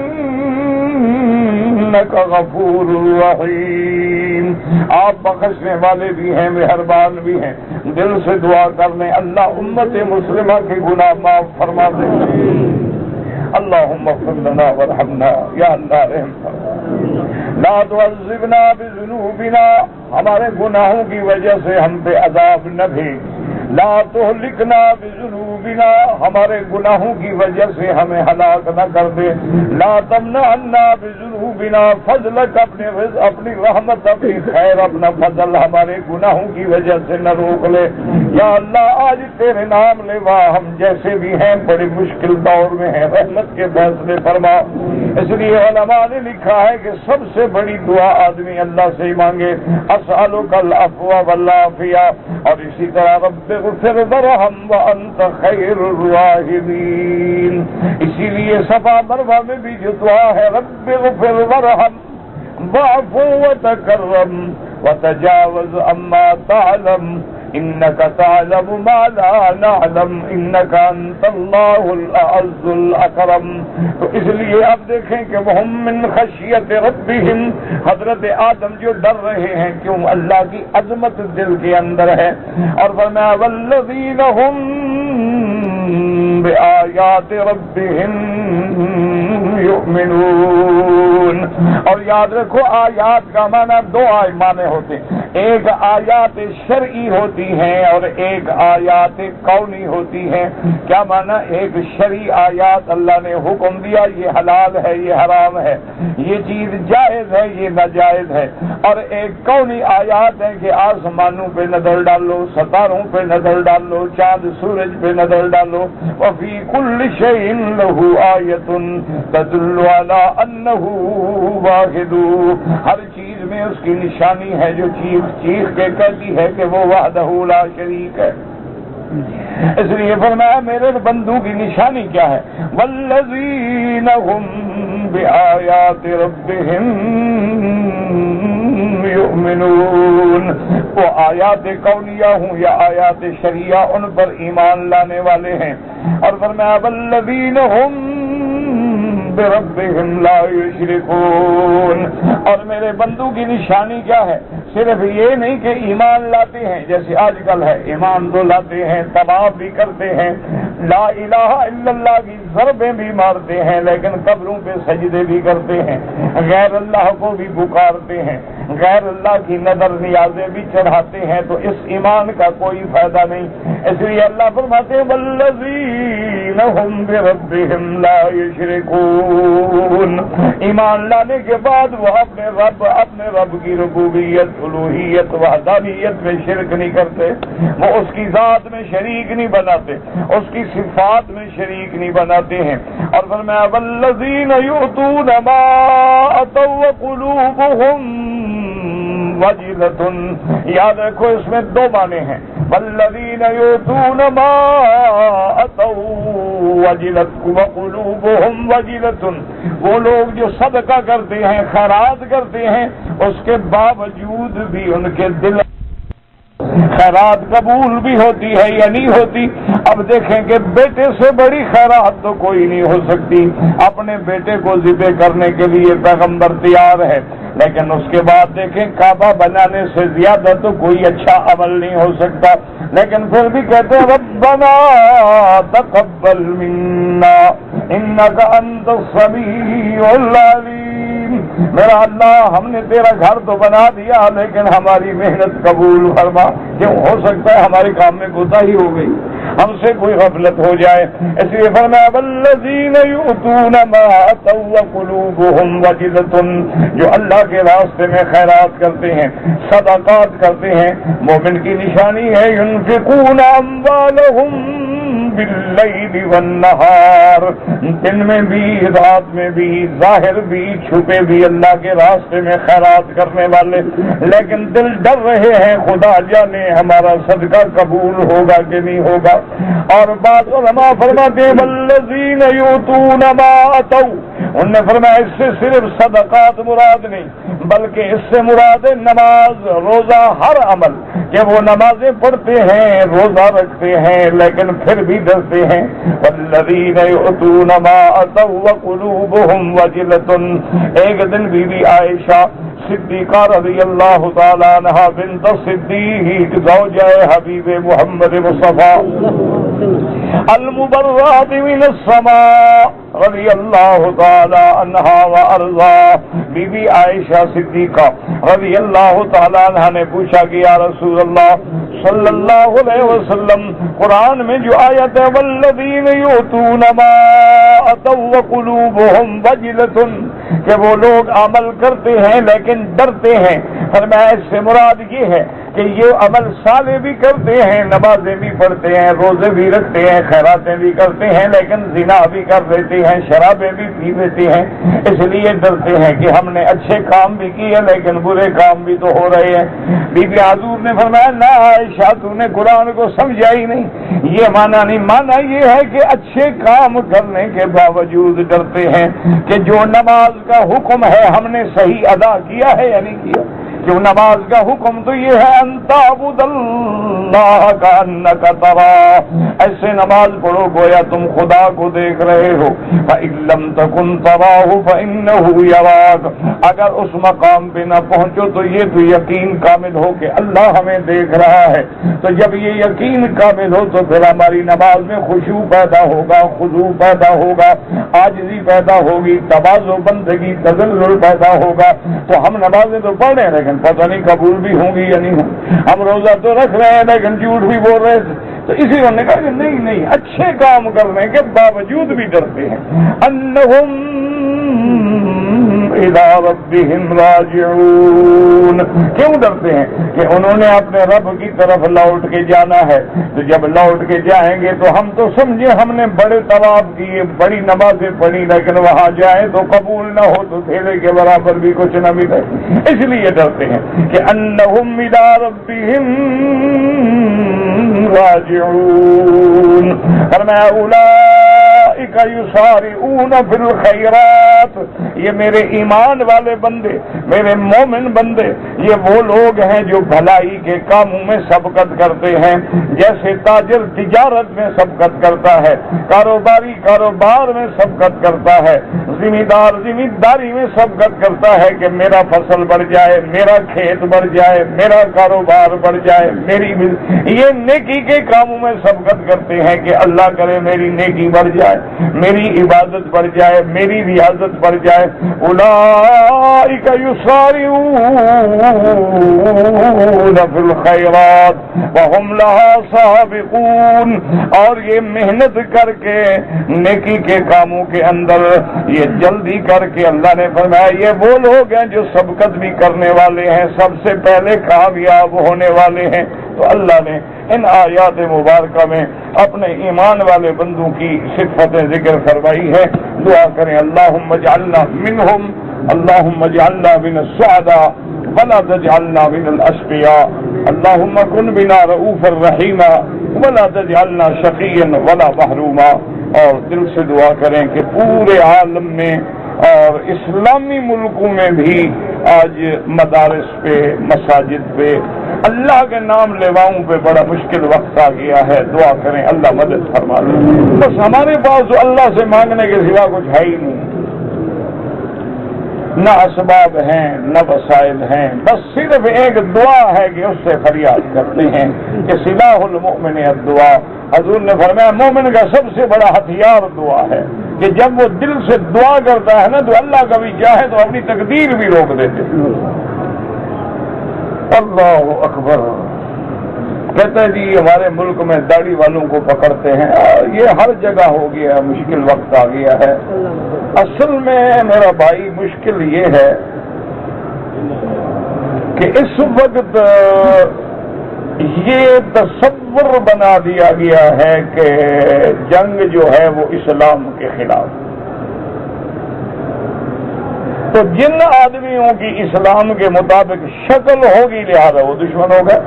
غفور رحیم، آپ بخشنے والے بھی ہیں، مہربان بھی ہیں۔ دل سے دعا کر لیں اللہ امت مسلمہ کے گناہ معاف فرما دے۔ اللہم اغفر لنا وارحمنا، یا اللہ رحم فرما، لا تعذبنا بذنوبنا، ہمارے گناہوں کی وجہ سے ہم پہ عذاب نہ بھیج، لا تہلکنا بذنوبنا، ہمارے گناہوں کی وجہ سے ہمیں ہلاک نہ کر دے، لا تمنعنا بذنوبنا فضلک، اپنی رحمت، اپنی خیر، اپنا فضل ہمارے گناہوں کی وجہ سے نہ روک لے۔ یا اللہ آج تیرے نام لیوا ہم جیسے بھی ہیں بڑے مشکل دور میں ہیں، رحمت کے فیصلے فرما۔ اس لیے علماء نے لکھا ہے کہ سب سے بڑی دعا آدمی اللہ سے ہی مانگے، اسألک العفو والعافیہ، اور اسی طرح رب اغفر وارحم وانت خیر الراحمین۔ اسی لیے صفا مروہ میں بھی جو دعا ہے رب اغفر وارحم واعف وتکرم وتجاوز عما تعلم انك تعلم ما لا نعلم انك انت اللہ الاعز الاکرم۔ تو اس لیے اب دیکھیں کہ وہ من خشیت ربهم، حضرت آدم جو ڈر رہے ہیں کیوں؟ اللہ کی عظمت دل کے اندر ہے، اور فرمایا والذین هم بآیات ربهم یؤمنون۔ اور یاد رکھو آیات کا معنی دو معنی ہوتے ہیں، ایک آیات شرعی ہوتی ہیں اور ایک آیات کونی ہوتی ہیں۔ کیا معنی؟ ایک شرعی آیات اللہ نے حکم دیا یہ حلال ہے، یہ حرام ہے، یہ چیز جائز ہے، یہ ناجائز ہے، اور ایک کونی آیات ہے کہ آسمانوں پہ نظر ڈالو، ستاروں پہ نظر ڈالو، چاند سورج پہ نظر ڈالو، وفی کل شیء لہ آیۃ تدل علی انہ واحد، ہر چیز میں اس کی نشانی ہے جو چیخ کے کہتی ہے کہ وہ وحدہ لا شریک ہے۔ اس لیے فرمایا میرے بندوں کی نشانی کیا ہے؟ والذین هم بآیات ربهم یؤمنون، وہ آیات کونیہ ہوں یا آیات شرعیہ ان پر ایمان لانے والے ہیں۔ اور فرمایا والذین هم بربهم لا یشرکون، اور میرے بندوں کی نشانی کیا ہے؟ صرف یہ نہیں کہ ایمان لاتے ہیں جیسے آج کل ہے، ایمان تو لاتے ہیں، طواف بھی کرتے ہیں، لا الہ الا اللہ کی ضربیں بھی مارتے ہیں، لیکن قبروں پہ سجدے بھی کرتے ہیں، غیر اللہ کو بھی پکارتے ہیں، غیر اللہ کی نظر نیازیں بھی چڑھاتے ہیں، تو اس ایمان کا کوئی فائدہ نہیں۔ اس لیے اللہ فرماتے ہیں والذین هم بربهم لا یشرکون، ایمان لانے کے بعد وہ اپنے رب کی ربوبیت، الوہیت، وحدانیت میں شرک نہیں کرتے، وہ اس کی ذات میں شریک نہیں بناتے، اس کی صفات میں شریک نہیں بناتے ہیں۔ اور فرمایا والذین یؤتون ما اتوا وقلوبهم وجلۃ، یاد رکھو اس میں دو معنی ہیں، والذین یؤتون ما اتوا وجلۃ وقلوبهم وجلۃ، وہ لوگ جو صدقہ کرتے ہیں، خیرات کرتے ہیں، اس کے باوجود بھی ان کے دل خیرات قبول بھی ہوتی ہے یا نہیں ہوتی۔ اب دیکھیں کہ بیٹے سے بڑی خیرات تو کوئی نہیں ہو سکتی، اپنے بیٹے کو ذبح کرنے کے لیے پیغمبر تیار ہے، لیکن اس کے بعد دیکھیں کعبہ بنانے سے زیادہ تو کوئی اچھا عمل نہیں ہو سکتا، لیکن پھر بھی کہتے ہیں ربنا تقبل منا انک انت السمیع العلیم، میرا اللہ ہم نے تیرا گھر تو بنا دیا لیکن ہماری محنت قبول فرما، کیوں ہو سکتا ہے ہمارے کام میں کوتاہی ہو گئی، ہم سے کوئی غفلت ہو جائے۔ اس لیے فرمایا والذین یؤتون ما اتوا وقلوبهم وجلۃ، جو اللہ کے راستے میں خیرات کرتے ہیں، صدقات کرتے ہیں، مومن کی نشانی ہے ينفقون اموالهم باللیل والنہار، دن میں بھی رات میں بھی، ظاہر بھی چھپے بھی، اللہ کے راستے میں خیرات کرنے والے، لیکن دل ڈر رہے ہیں خدا جانے ہمارا صدقہ قبول ہوگا کہ نہیں ہوگا۔ اور بعض علماء فرماتے ہیں والذین یؤتون ما اتوا، انہوں نے فرمایا اس سے صرف صدقات مراد نہیں بلکہ اس سے مراد نماز، روزہ، ہر عمل کہ وہ نمازیں پڑھتے ہیں، روزہ رکھتے ہیں، لیکن پھر بھی ڈرتے ہیں۔ والذین یؤتون ما اتوا وقلوبهم وجلۃ، ایک دن بی بی عائشہ صدیقہ رضی اللہ تعالی عنہا بنت صدیق زوجہ حبیب محمد مصطفیٰ المبرات من السماء رضی اللہ تعالی عنہا وارضا، بی بی عائشہ صدیقہ رضی اللہ تعالی عنہا نے پوچھا کہ یا رسول اللہ صلی اللہ علیہ وسلم، قرآن میں جو آیت ہے والذین یؤتون ما اتوا وقلوبهم وجلۃ، کہ وہ لوگ عمل کرتے ہیں لیکن ڈرتے ہیں، فرمایا اس سے مراد یہ ہے کہ یہ عمل صالح بھی کرتے ہیں، نمازیں بھی پڑھتے ہیں، روزے بھی رکھتے ہیں، خیراتیں بھی کرتے ہیں، لیکن زنا بھی کر لیتے ہیں، شرابیں بھی پی لیتے ہیں، اس لیے ڈرتے ہیں کہ ہم نے اچھے کام بھی کیے لیکن برے کام بھی تو ہو رہے ہیں۔ بی بی حضور نے فرمایا نہ عائشہ تو نے قرآن کو سمجھا ہی نہیں، یہ مانا نہیں، مانا یہ ہے کہ اچھے کام کرنے کے باوجود ڈرتے ہیں کہ جو نماز کا حکم ہے ہم نے صحیح ادا کیا ہے یا نہیں کیا، کیوں نماز کا حکم تو یہ ہے ان تعبد اللہ کأنک تراہ، ایسے نماز پڑھو گویا تم خدا کو دیکھ رہے ہو، فإن لم تکن تراہ فإنہ یراک، اگر اس مقام پہ نہ پہنچو تو یہ تو یقین کامل ہو کہ اللہ ہمیں دیکھ رہا ہے، تو جب یہ یقین کامل ہو تو پھر ہماری نماز میں خشوع پیدا ہوگا، خضوع پیدا ہوگا، عاجزی پیدا ہوگی، تواضع، بندگی، تذلل پیدا ہوگا، تو ہم نمازیں تو پڑھ رہے ہیں لیکن پتہ نہیں قبول بھی ہوں گی یا نہیں ہوں، ہم روزہ تو رکھ رہے ہیں لیکن جھوٹ بھی بول رہے تھے، تو اسی انہوں نے کہا کہ نہیں اچھے کام کرنے کے باوجود بھی ڈرتے ہیں، انہم الی ربہم راجعون، کیوں ڈرتے ہیں کہ انہوں نے اپنے رب کی طرف لوٹ کے جانا ہے، تو جب لوٹ کے جائیں گے تو ہم تو سمجھے ہم نے بڑے طواف کیے، بڑی نمازیں پڑھی، لیکن وہاں جائیں تو قبول نہ ہو تو تھیلے کے برابر بھی کچھ نہ ملے، اس لیے ڈرتے ہیں کہ انہم الی ربہم راجعون۔ راجعون۔ فرمایا اولئک یسارعون فی الخیرات، یہ میرے ایمان والے بندے، میرے مومن بندے، یہ وہ لوگ ہیں جو بھلائی کے کاموں میں سبقت کرتے ہیں، جیسے تاجر تجارت میں سبقت کرتا ہے، کاروباری کاروبار میں سبقت کرتا ہے، ذمہ دار ذمہ داری میں سبقت کرتا ہے کہ میرا فصل بڑھ جائے، میرا کھیت بڑھ جائے، میرا کاروبار بڑھ جائے، یہ نیکی کے کاموں میں سبقت کرتے ہیں کہ اللہ کرے میری نیکی بڑھ جائے، میری عبادت بڑھ جائے، میری ریاضت بڑھ جائے۔ اولئک یسارعون فی الخیرات وہم لہا سابقون، اور یہ محنت کر کے نیکی کے کاموں کے اندر یہ جلدی کر کے، اللہ نے فرمایا یہ وہ لوگ ہیں جو سبقت بھی کرنے والے ہیں، سب سے پہلے کامیاب ہونے والے ہیں۔ تو اللہ نے ان آیات مبارکہ میں اپنے ایمان والے بندوں کی صفتیں ذکر فرمائی ہے۔ دعا کریں اللہم اجعلنا منہم، اللہم اجعلنا من السعداء ولا تجعلنا من الاشقیاء، اللہم کن بنا رؤوفا رحیما ولا تجعلنا شقیا ولا محروما۔ اور دل سے دعا کریں کہ پورے عالم میں اور اسلامی ملکوں میں بھی آج مدارس پہ، مساجد پہ اللہ کے نام لیواؤں پہ بڑا مشکل وقت آ گیا ہے۔ دعا کریں اللہ مدد فرما دے۔ بس ہمارے پاس تو اللہ سے مانگنے کے سوا کچھ ہے ہی نہیں، نہ اسباب ہیں نہ وسائل ہیں، بس صرف ایک دعا ہے کہ اس سے فریاد کرتے ہیں کہ سلاح المؤمن الدعا۔ حضور نے فرمایا مومن کا سب سے بڑا ہتھیار دعا ہے، کہ جب وہ دل سے دعا کرتا ہے نا تو اللہ کبھی چاہے تو اپنی تقدیر بھی روک دیتے۔ اللہ اکبر۔ کہتے ہیں جی ہمارے ملک میں داڑھی والوں کو پکڑتے ہیں، یہ ہر جگہ ہو گیا، مشکل وقت آ گیا ہے۔ اصل میں میرا بھائی مشکل یہ ہے کہ اس وقت یہ تصور بنا دیا گیا ہے کہ جنگ جو ہے وہ اسلام کے خلاف، تو جن آدمیوں کی اسلام کے مطابق شکل ہوگی لہذا وہ دشمن ہوگا،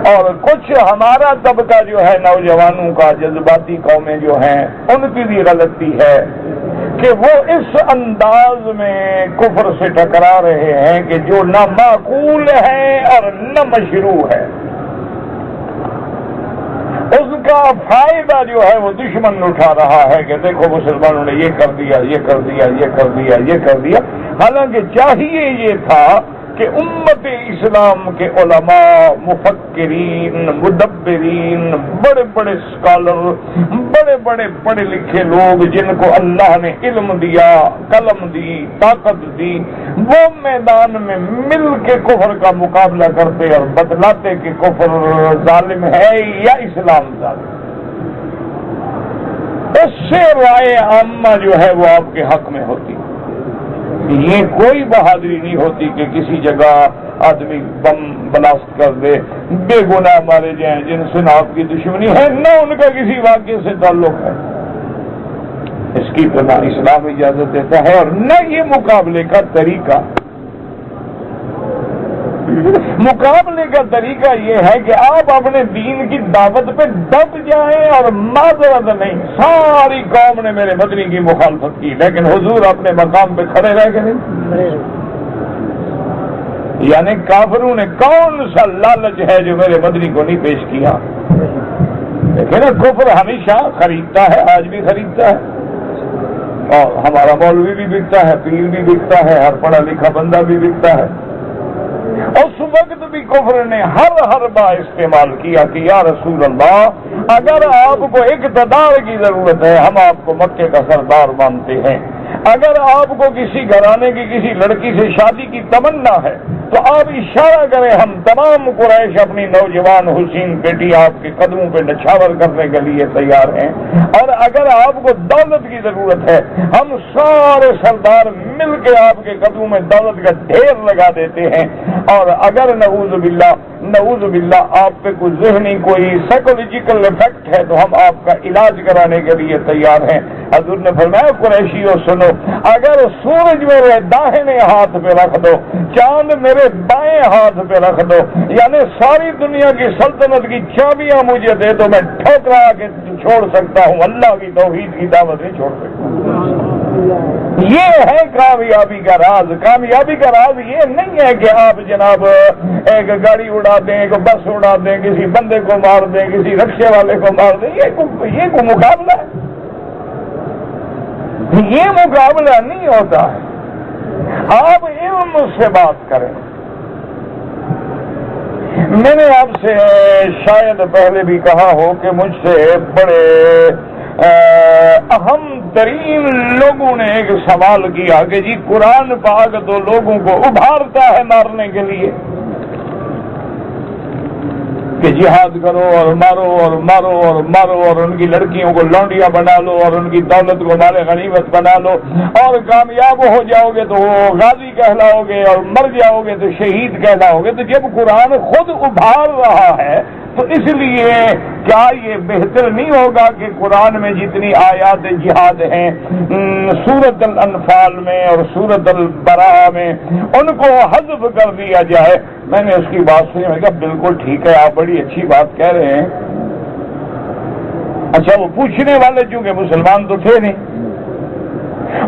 اور کچھ ہمارا طبقہ جو ہے نوجوانوں کا، جذباتی قومیں جو ہیں ان کی بھی غلطی ہے کہ وہ اس انداز میں کفر سے ٹکرا رہے ہیں کہ جو نہ معقول ہے اور نہ مشروع ہے، اس کا فائدہ جو ہے وہ دشمن اٹھا رہا ہے کہ دیکھو مسلمانوں نے یہ کر دیا، یہ کر دیا، یہ کر دیا، یہ کر دیا۔ حالانکہ چاہیے یہ تھا کہ امت اسلام کے علماء، مفکرین، مدبرین، بڑے بڑے اسکالر، بڑے بڑے پڑھے لکھے لوگ جن کو اللہ نے علم دیا، قلم دی، طاقت دی، وہ میدان میں مل کے کفر کا مقابلہ کرتے اور بتلاتے کہ کفر ظالم ہے یا اسلام ظالم۔ اس سے رائے عامہ جو ہے وہ آپ کے حق میں ہوتی۔ یہ کوئی بہادری نہیں ہوتی کہ کسی جگہ آدمی بم بلاسٹ کر دے، بے گناہ مارے جائیں جن سے نہ آپ کی دشمنی ہے نہ ان کا کسی واقعے سے تعلق ہے۔ اس کی تو نہ اسلام اجازت دیتا ہے اور نہ یہ مقابلے کا طریقہ۔ مقابلے کا طریقہ یہ ہے کہ آپ اپنے دین کی دعوت پہ دب جائیں اور معذرت نہیں۔ ساری قوم نے میرے مدنی کی مخالفت کی لیکن حضور اپنے مقام پہ کھڑے رہ کے نہیں، یعنی کافروں نے کون سا لالچ ہے جو میرے مدنی کو نہیں پیش کیا؟ دیکھیں نا، کفر ہمیشہ خریدتا ہے، آج بھی خریدتا ہے، اور ہمارا مولوی بھی بکتا ہے، پیر بھی بکتا ہے، ہر پڑھا لکھا بندہ بھی بکتا ہے۔ اس وقت بھی کفر نے ہر بار استعمال کیا کہ یا رسول اللہ اگر آپ کو اقتدار کی ضرورت ہے ہم آپ کو مکے کا سردار مانتے ہیں، اگر آپ کو کسی گھرانے کی کسی لڑکی سے شادی کی تمنا ہے تو آپ اشارہ کریں، ہم تمام قریش اپنی نوجوان حسین بیٹی آپ کے قدموں پہ نچھاور کرنے کے لیے تیار ہیں، اور اگر آپ کو دولت کی ضرورت ہے ہم سارے سردار مل کے آپ کے قدموں میں دولت کا ڈھیر لگا دیتے ہیں، اور اگر نعوذ باللہ نعوذ باللہ آپ پہ کوئی ذہنی کوئی سائیکولوجیکل افیکٹ ہے تو ہم آپ کا علاج کرانے کے لیے تیار ہیں۔ حضور نے فرمایا قریشیوں سنو، اگر سورج میرے داہنے ہاتھ پہ رکھ دو، چاند میرے بائیں ہاتھ پہ رکھ دو، یعنی ساری دنیا کی سلطنت کی چابیاں مجھے دے دو، میں ٹھوکرا کے چھوڑ سکتا ہوں، اللہ کی توحید کی دعوت نہیں چھوڑ سکتا۔ یہ ہے کامیابی کا راز۔ کامیابی کا راز یہ نہیں ہے کہ آپ جناب ایک گاڑی اڑا دیں، ایک بس اڑا دیں، کسی بندے کو مار دیں، کسی رکشے والے کو مار دیں، یہ کوئی مقابلہ ہے؟ یہ مقابلہ نہیں ہوتا ہے۔ آپ علم سے بات کریں۔ میں نے آپ سے شاید پہلے بھی کہا ہو کہ مجھ سے بڑے اہم ترین لوگوں نے ایک سوال کیا کہ جی قرآن پاک تو لوگوں کو ابھارتا ہے مارنے کے لیے کہ جہاد کرو اور مارو اور مارو اور مارو اور ان کی لڑکیوں کو لونڈیاں بنا لو اور ان کی دولت کو مال غنیمت بنا لو اور کامیاب ہو جاؤ گے تو غازی کہلاؤ گے اور مر جاؤ گے تو شہید کہلاؤ گے۔ تو جب قرآن خود ابھار رہا ہے تو اس لیے کیا یہ بہتر نہیں ہوگا کہ قرآن میں جتنی آیات جہاد ہیں سورۃ الانفال میں اور سورۃ البراءہ میں ان کو حذف کر دیا جائے؟ میں نے اس کی بات سنی، میں کہا بالکل ٹھیک ہے، آپ بڑی اچھی بات کہہ رہے ہیں۔ اچھا وہ پوچھنے والے چونکہ مسلمان تو تھے نہیں،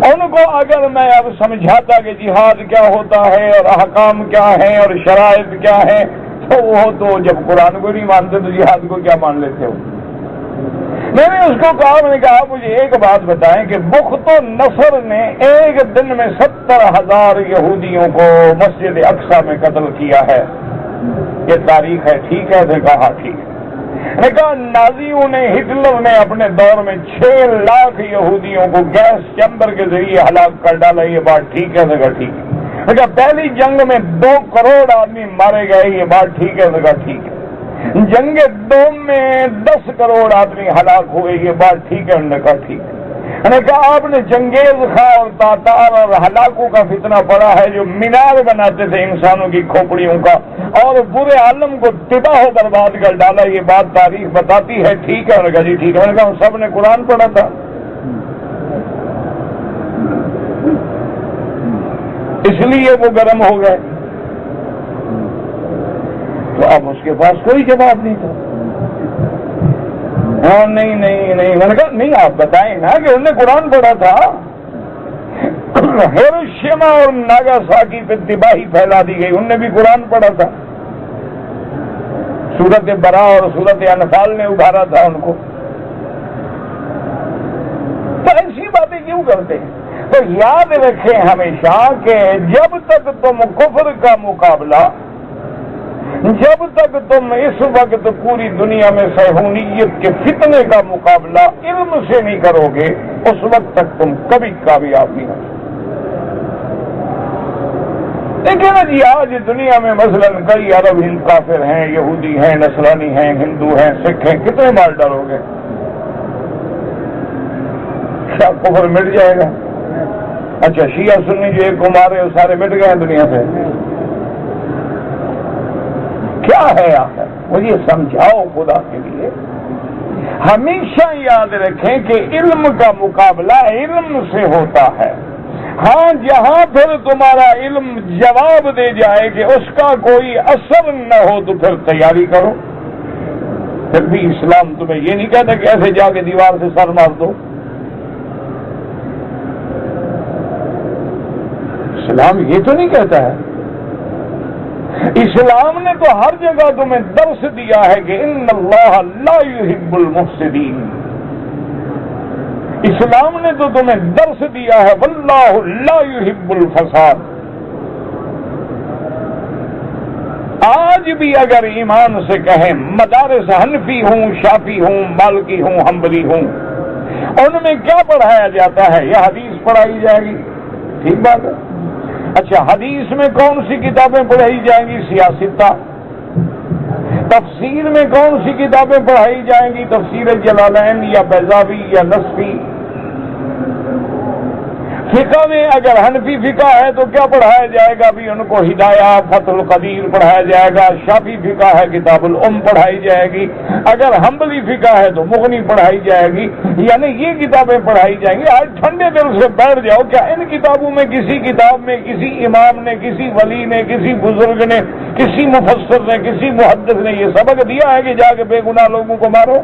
ان کو اگر میں اب سمجھاتا کہ جہاد کیا ہوتا ہے اور احکام کیا ہیں اور شرائط کیا ہیں تو وہ تو جب قرآن کو نہیں مانتے تو جہاد کو کیا مان لیتے ہو؟ میں نے اس کو کہا، میں نے کہا مجھے ایک بات بتائیں کہ بخت و نصر نے ایک دن میں 70,000 یہودیوں کو مسجد اقصی میں قتل کیا ہے، یہ تاریخ ہے، ٹھیک ہے؟ نے کہا ٹھیک ہے۔ نے کہا نازیوں نے، ہٹلر نے اپنے دور میں 6 لاکھ یہودیوں کو گیس چیمبر کے ذریعے ہلاک کر ڈالا، یہ بات ٹھیک ہے؟ نے کہا ٹھیک ہے۔ نے کہا پہلی جنگ میں 2 کروڑ آدمی مارے گئے، یہ بات ٹھیک ہے؟ نے کہا ٹھیک ہے۔ جنگ دوم میں 10 کروڑ آدمی ہلاک ہوئے، یہ بات ٹھیک ہے؟ انہوں نے کہا ٹھیک ہے۔ میں نے کہا آپ نے چنگیز خاں اور تاتار اور ہلاکوں کا فتنہ پڑا ہے جو مینار بناتے تھے انسانوں کی کھوپڑیوں کا اور برے عالم کو تباہ و برباد کر ڈالا، یہ بات تاریخ بتاتی ہے، ٹھیک ہے؟ انہوں نے کہا جی ٹھیک ہے۔ میں نے کہا سب نے قرآن پڑھا تھا، اس لیے وہ گرم ہو گئے، تو اب اس کے پاس کوئی جواب نہیں تھا۔ نہیں نہیں نہیں، میں نے کہا نہیں آپ بتائیں نا کہ انہوں نے قرآن پڑھا تھا۔ ہیروشیما اور ناگاساکی پہ تباہی پھیلا دی گئی، انہوں نے بھی قرآن پڑھا تھا، سورۃ براء اور سورۃ انفال نے ابھارا تھا ان کو۔ تو ایسی باتیں کیوں کرتے ہیں؟ تو یاد رکھیں ہمیشہ کہ جب تک تم کفر کا مقابلہ، جب تک تم اس وقت پوری دنیا میں صہیونیت کے فتنے کا مقابلہ علم سے نہیں کرو گے، اس وقت تک تم کبھی کامیاب نہیں ہو۔ لیکن جی آج دنیا میں مثلاً کئی عرب ہند کافر ہیں، یہودی ہیں، نصرانی ہیں، ہندو ہیں، سکھ ہیں، کتنے مار ڈالو گے؟ کیا کفر مٹ جائے گا؟ اچھا شیعہ سنی جو ایک کو مارے وہ سارے مٹ گئے ہیں دنیا سے؟ کیا ہے آخر؟ مجھے سمجھاؤ خدا کے لیے۔ ہمیشہ یاد رکھیں کہ علم کا مقابلہ علم سے ہوتا ہے۔ ہاں جہاں پھر تمہارا علم جواب دے جائے کہ اس کا کوئی اثر نہ ہو تو پھر تیاری کرو۔ پھر بھی اسلام تمہیں یہ نہیں کہتا کہ ایسے جا کے دیوار سے سر مار دو۔ اسلام یہ تو نہیں کہتا ہے۔ اسلام نے تو ہر جگہ تمہیں درس دیا ہے کہ ان اللہ لا يحب المفسدین۔ اسلام نے تو تمہیں درس دیا ہے واللہ لا يحب الفساد۔ آج بھی اگر ایمان سے کہیں مدارس حنفی ہوں، شافعی ہوں، مالکی ہوں، حنبلی ہوں، ان میں کیا پڑھایا جاتا ہے؟ یہ حدیث پڑھائی جائے گی، ٹھیک بات ہے۔ اچھا حدیث میں کون سی کتابیں پڑھائی جائیں گی؟ سیاستہ۔ تفسیر میں کون سی کتابیں پڑھائی جائیں گی؟ تفسیر جلالین یا بیضاوی یا نصفی۔ فقہ میں اگر حنفی فقہ ہے تو کیا پڑھایا جائے گا؟ بھی ان کو ہدایہ فتح القدیر پڑھایا جائے گا، شافعی فقہ ہے کتاب الام پڑھائی جائے گی، اگر حنبلی فقہ ہے تو مغنی پڑھائی جائے گی، یعنی یہ کتابیں پڑھائی جائیں گی۔ آج ٹھنڈے دل سے بیٹھ جاؤ، کیا ان کتابوں میں کسی کتاب میں کسی امام نے، کسی ولی نے، کسی بزرگ نے، کسی مفسر نے، کسی محدث نے یہ سبق دیا ہے کہ جا کے بے گناہ لوگوں کو مارو؟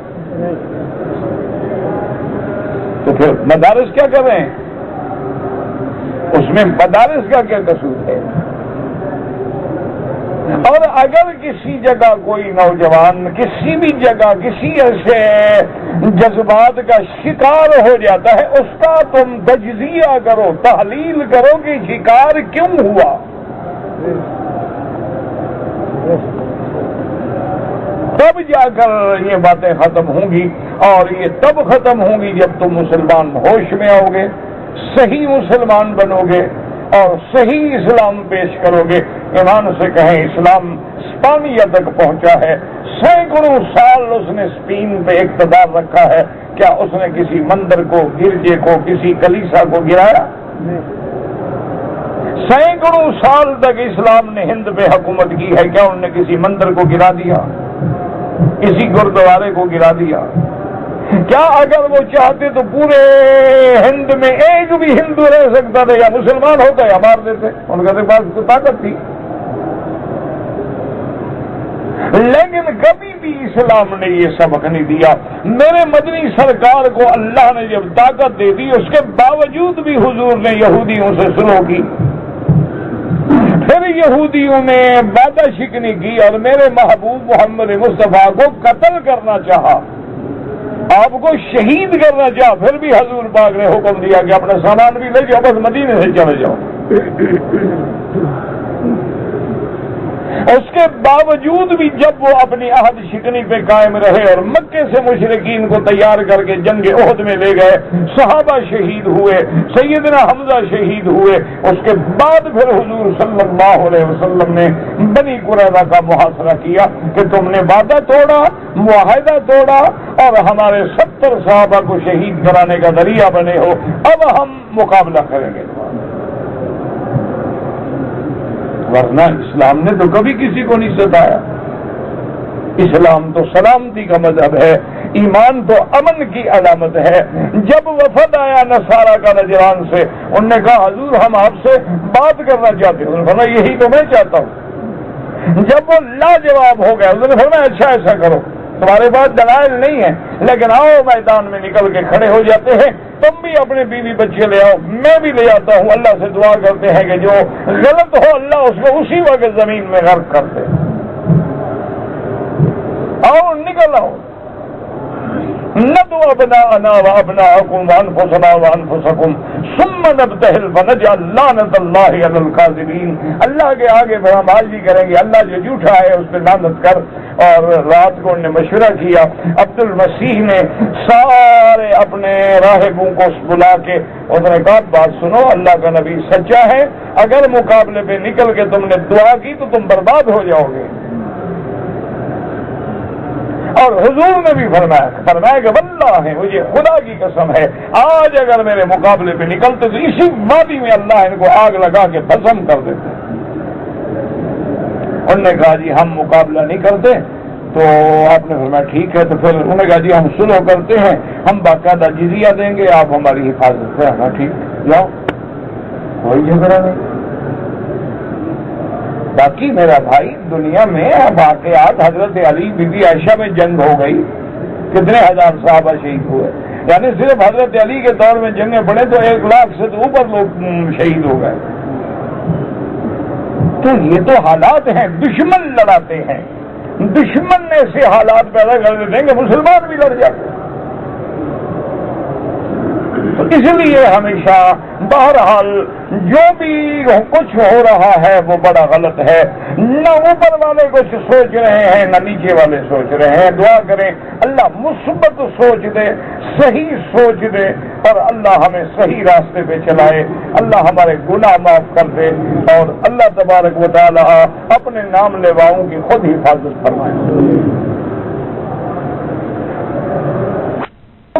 تو پھر مدارس کیا کر رہے ہیں؟ اس میں مدارس کا کیا قصور ہے؟ اور اگر کسی جگہ کوئی نوجوان کسی بھی جگہ کسی ایسے جذبات کا شکار ہو جاتا ہے، اس کا تم تجزیہ کرو، تحلیل کرو کہ شکار کیوں ہوا۔ تب جا کر یہ باتیں ختم ہوں گی، اور یہ تب ختم ہوں گی جب تم مسلمان ہوش میں آؤ گے، صحیح مسلمان بنو گے اور صحیح اسلام پیش کرو گے۔ ایمان سے کہیں اسلام اسپانیہ تک پہنچا ہے، سینکڑوں سال اس نے اسپین پہ اقتدار رکھا ہے، کیا اس نے کسی مندر کو، گرجے کو، کسی کلیسا کو گرایا؟ سینکڑوں سال تک اسلام نے ہند پہ حکومت کی ہے، کیا انہوں نے کسی مندر کو گرا دیا، کسی گردوارے کو گرا دیا؟ کیا اگر وہ چاہتے تو پورے ہند میں ایک بھی ہندو رہ سکتا تھا یا مسلمان ہوتا یا مار دیتے؟ ان کے پاس تو طاقت تھی، لیکن کبھی بھی اسلام نے یہ سبق نہیں دیا۔ میرے مدنی سرکار کو اللہ نے جب طاقت دے دی، اس کے باوجود بھی حضور نے یہودیوں سے سلو کی، پھر یہودیوں نے وعدہ شکنی کی اور میرے محبوب محمد مصطفیٰ کو قتل کرنا چاہا، آپ کو شہید کرنا چاہا، پھر بھی حضور پاک نے حکم دیا کہ اپنا سامان بھی لے جاؤ، بس مدینے سے چلے جاؤ۔ اس کے باوجود بھی جب وہ اپنی عہد شکنی پہ قائم رہے اور مکے سے مشرکین کو تیار کر کے جنگ احد میں لے گئے، صحابہ شہید ہوئے، سیدنا حمزہ شہید ہوئے، اس کے بعد پھر حضور صلی اللہ علیہ وسلم نے بنی قریظہ کا محاصرہ کیا کہ تم نے وعدہ توڑا، معاہدہ توڑا اور ہمارے 70 صحابہ کو شہید کرانے کا ذریعہ بنے ہو، اب ہم مقابلہ کریں گے۔ ورنہ اسلام نے تو کبھی کسی کو نہیں ستایا، اسلام تو سلامتی کا مذہب ہے، ایمان تو امن کی علامت ہے۔ جب وفد آیا نصارہ کا نجران سے، انہوں نے کہا حضور ہم آپ سے بات کرنا چاہتے ہیں، انہوں نے فرمایا یہی تو میں چاہتا ہوں۔ جب وہ لاجواب ہو گیا، انہوں نے فرمایا اچھا ایسا کرو، تمہارے پاس دلائل نہیں ہے لیکن آؤ میدان میں نکل کے کھڑے ہو جاتے ہیں، تم بھی اپنے بیوی بچے لے آؤ، میں بھی لے آتا ہوں، اللہ سے دعا کرتے ہیں کہ جو غلط ہو اللہ اس کو اسی وقت زمین میں غرق کر دے۔ آؤ نکل آؤ، ندعو ابناءنا وابناءکم وانفسنا وانفسکم ثم نبتہل فنجعل لعنت اللہ علی الکاذبین۔ اللہ کے آگے پھر ہم حاضری کریں گے، اللہ جو جھوٹا ہے اس پہ لعنت کر۔ اور رات کو انہوں نے مشورہ کیا، عبد المسیح نے سارے اپنے راہبوں کو بلا کے انہوں نے کہا بات سنو، اللہ کا نبی سچا ہے، اگر مقابلے پہ نکل کے تم نے دعا کی تو تم برباد ہو جاؤ گے۔ اور حضور نے بھی فرمایا کہ واللہ ہے، مجھے خدا کی قسم ہے، آج اگر میرے مقابلے پہ نکلتے تو اسی وادی میں اللہ ان کو آگ لگا کے بھسم کر دیتے۔ انہوں نے کہا جی ہم مقابلہ نہیں کرتے، تو آپ نے فرمایا ٹھیک ہے، تو پھر انہوں نے کہا جی ہم سلح کرتے ہیں، ہم باقاعدہ جزیہ دیں گے، آپ ہماری حفاظت سے ہاں ٹھیک جاؤ، کوئی جھگڑا نہیں۔ باقی میرا بھائی دنیا میں واقعات، حضرت علی بی بی عائشہ میں جنگ ہو گئی، کتنے ہزار صحابہ شہید ہوئے، یعنی صرف حضرت علی کے دور میں جنگیں پڑے تو 1 لاکھ سے اوپر لوگ شہید ہو گئے۔ تو یہ تو حالات ہیں، دشمن لڑاتے ہیں، دشمن ایسے حالات پیدا کر دیتے ہیں کہ مسلمان بھی لڑ جاتے ہیں۔ تو اس لیے ہمیشہ بہرحال جو بھی کچھ ہو رہا ہے وہ بڑا غلط ہے، نہ اوپر والے کچھ سوچ رہے ہیں نہ نیچے والے سوچ رہے ہیں۔ دعا کریں اللہ مثبت سوچ دے، صحیح سوچ دے اور اللہ ہمیں صحیح راستے پہ چلائے، اللہ ہمارے گناہ معاف کر دے اور اللہ تبارک و تعالی اپنے نام لیواؤں کی خود حفاظت فرمائے۔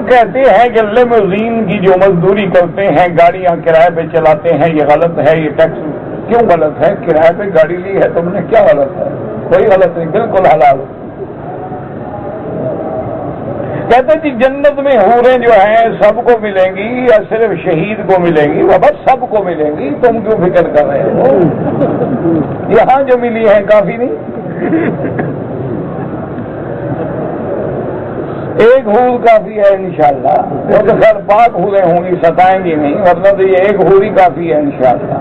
کہتے ہیں کہ لیموزین کی جو مزدوری کرتے ہیں، گاڑیاں کرائے پہ چلاتے ہیں، یہ غلط ہے، یہ ٹیکس کیوں غلط ہے؟ کرائے پہ گاڑی لی ہے تم نے، کیا غلط ہے؟ کوئی غلط نہیں، بالکل حلال۔ کہتے جی جنت میں حوریں جو ہیں سب کو ملیں گی یا صرف شہید کو ملیں گی؟ وہ بس سب کو ملیں گی، تم کیوں فکر کر رہے ہو؟ یہاں جو ملی ہیں کافی نہیں؟ ایک حور کافی ہے انشاءاللہ، وہ تو خیر پاک حوریں ہوں گی، ستائیں گی نہیں، ورنہ تو یہ ایک حور ہی کافی ہے انشاءاللہ۔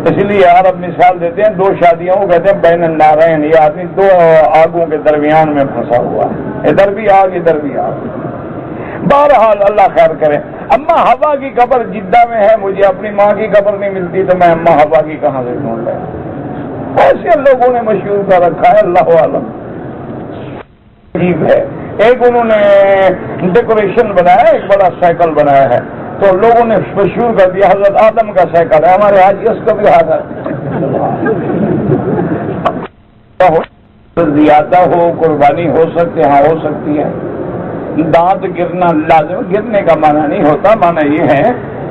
اس لیے عرب مثال دیتے ہیں، دو شادیوں کو کہتے ہیں بین النارین، یہ آدمی دو آگوں کے درمیان میں پھنسا ہوا ہے، ادھر بھی آگ ادھر بھی آگ۔ بہرحال اللہ خیر کرے۔ اماں حوا کی قبر جدہ میں ہے، مجھے اپنی ماں کی قبر نہیں ملتی تو میں اماں حوا کی کہاں سے ڈھونڈ لیں؟ ایسے لوگوں نے مشہور کر رکھا ہے، اللہ عالم۔ عجیب ہے، ایک انہوں نے ڈیکوریشن بنایا، ایک بڑا سائیکل بنایا ہے، تو لوگوں نے مشہور کر دیا حضرت آدم کا سائیکل ہے، ہمارے آج اس کا بھی حاضر زیادہ ہو، قربانی ہو سکتے، ہاں ہو سکتی ہے۔ دانت گرنا لازم، گرنے کا معنی نہیں ہوتا، معنی یہ ہے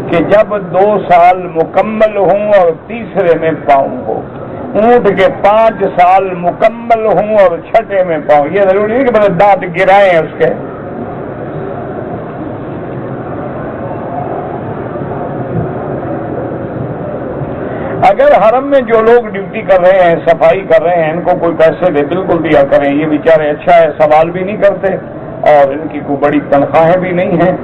کہ جب 2 سال مکمل ہوں اور تیسرے میں پاؤں ہو، اونٹ کے 5 سال مکمل ہوں اور چھٹے میں پاؤں، یہ ضروری نہیں کہ بڑے دانت گرائے ہیں اس کے۔ اگر حرم میں جو لوگ ڈیوٹی کر رہے ہیں، صفائی کر رہے ہیں، ان کو کوئی پیسے دے، بالکل دیا کریں، یہ بیچارے اچھا ہے، سوال بھی نہیں کرتے اور ان کی کوئی بڑی تنخواہیں بھی نہیں ہیں،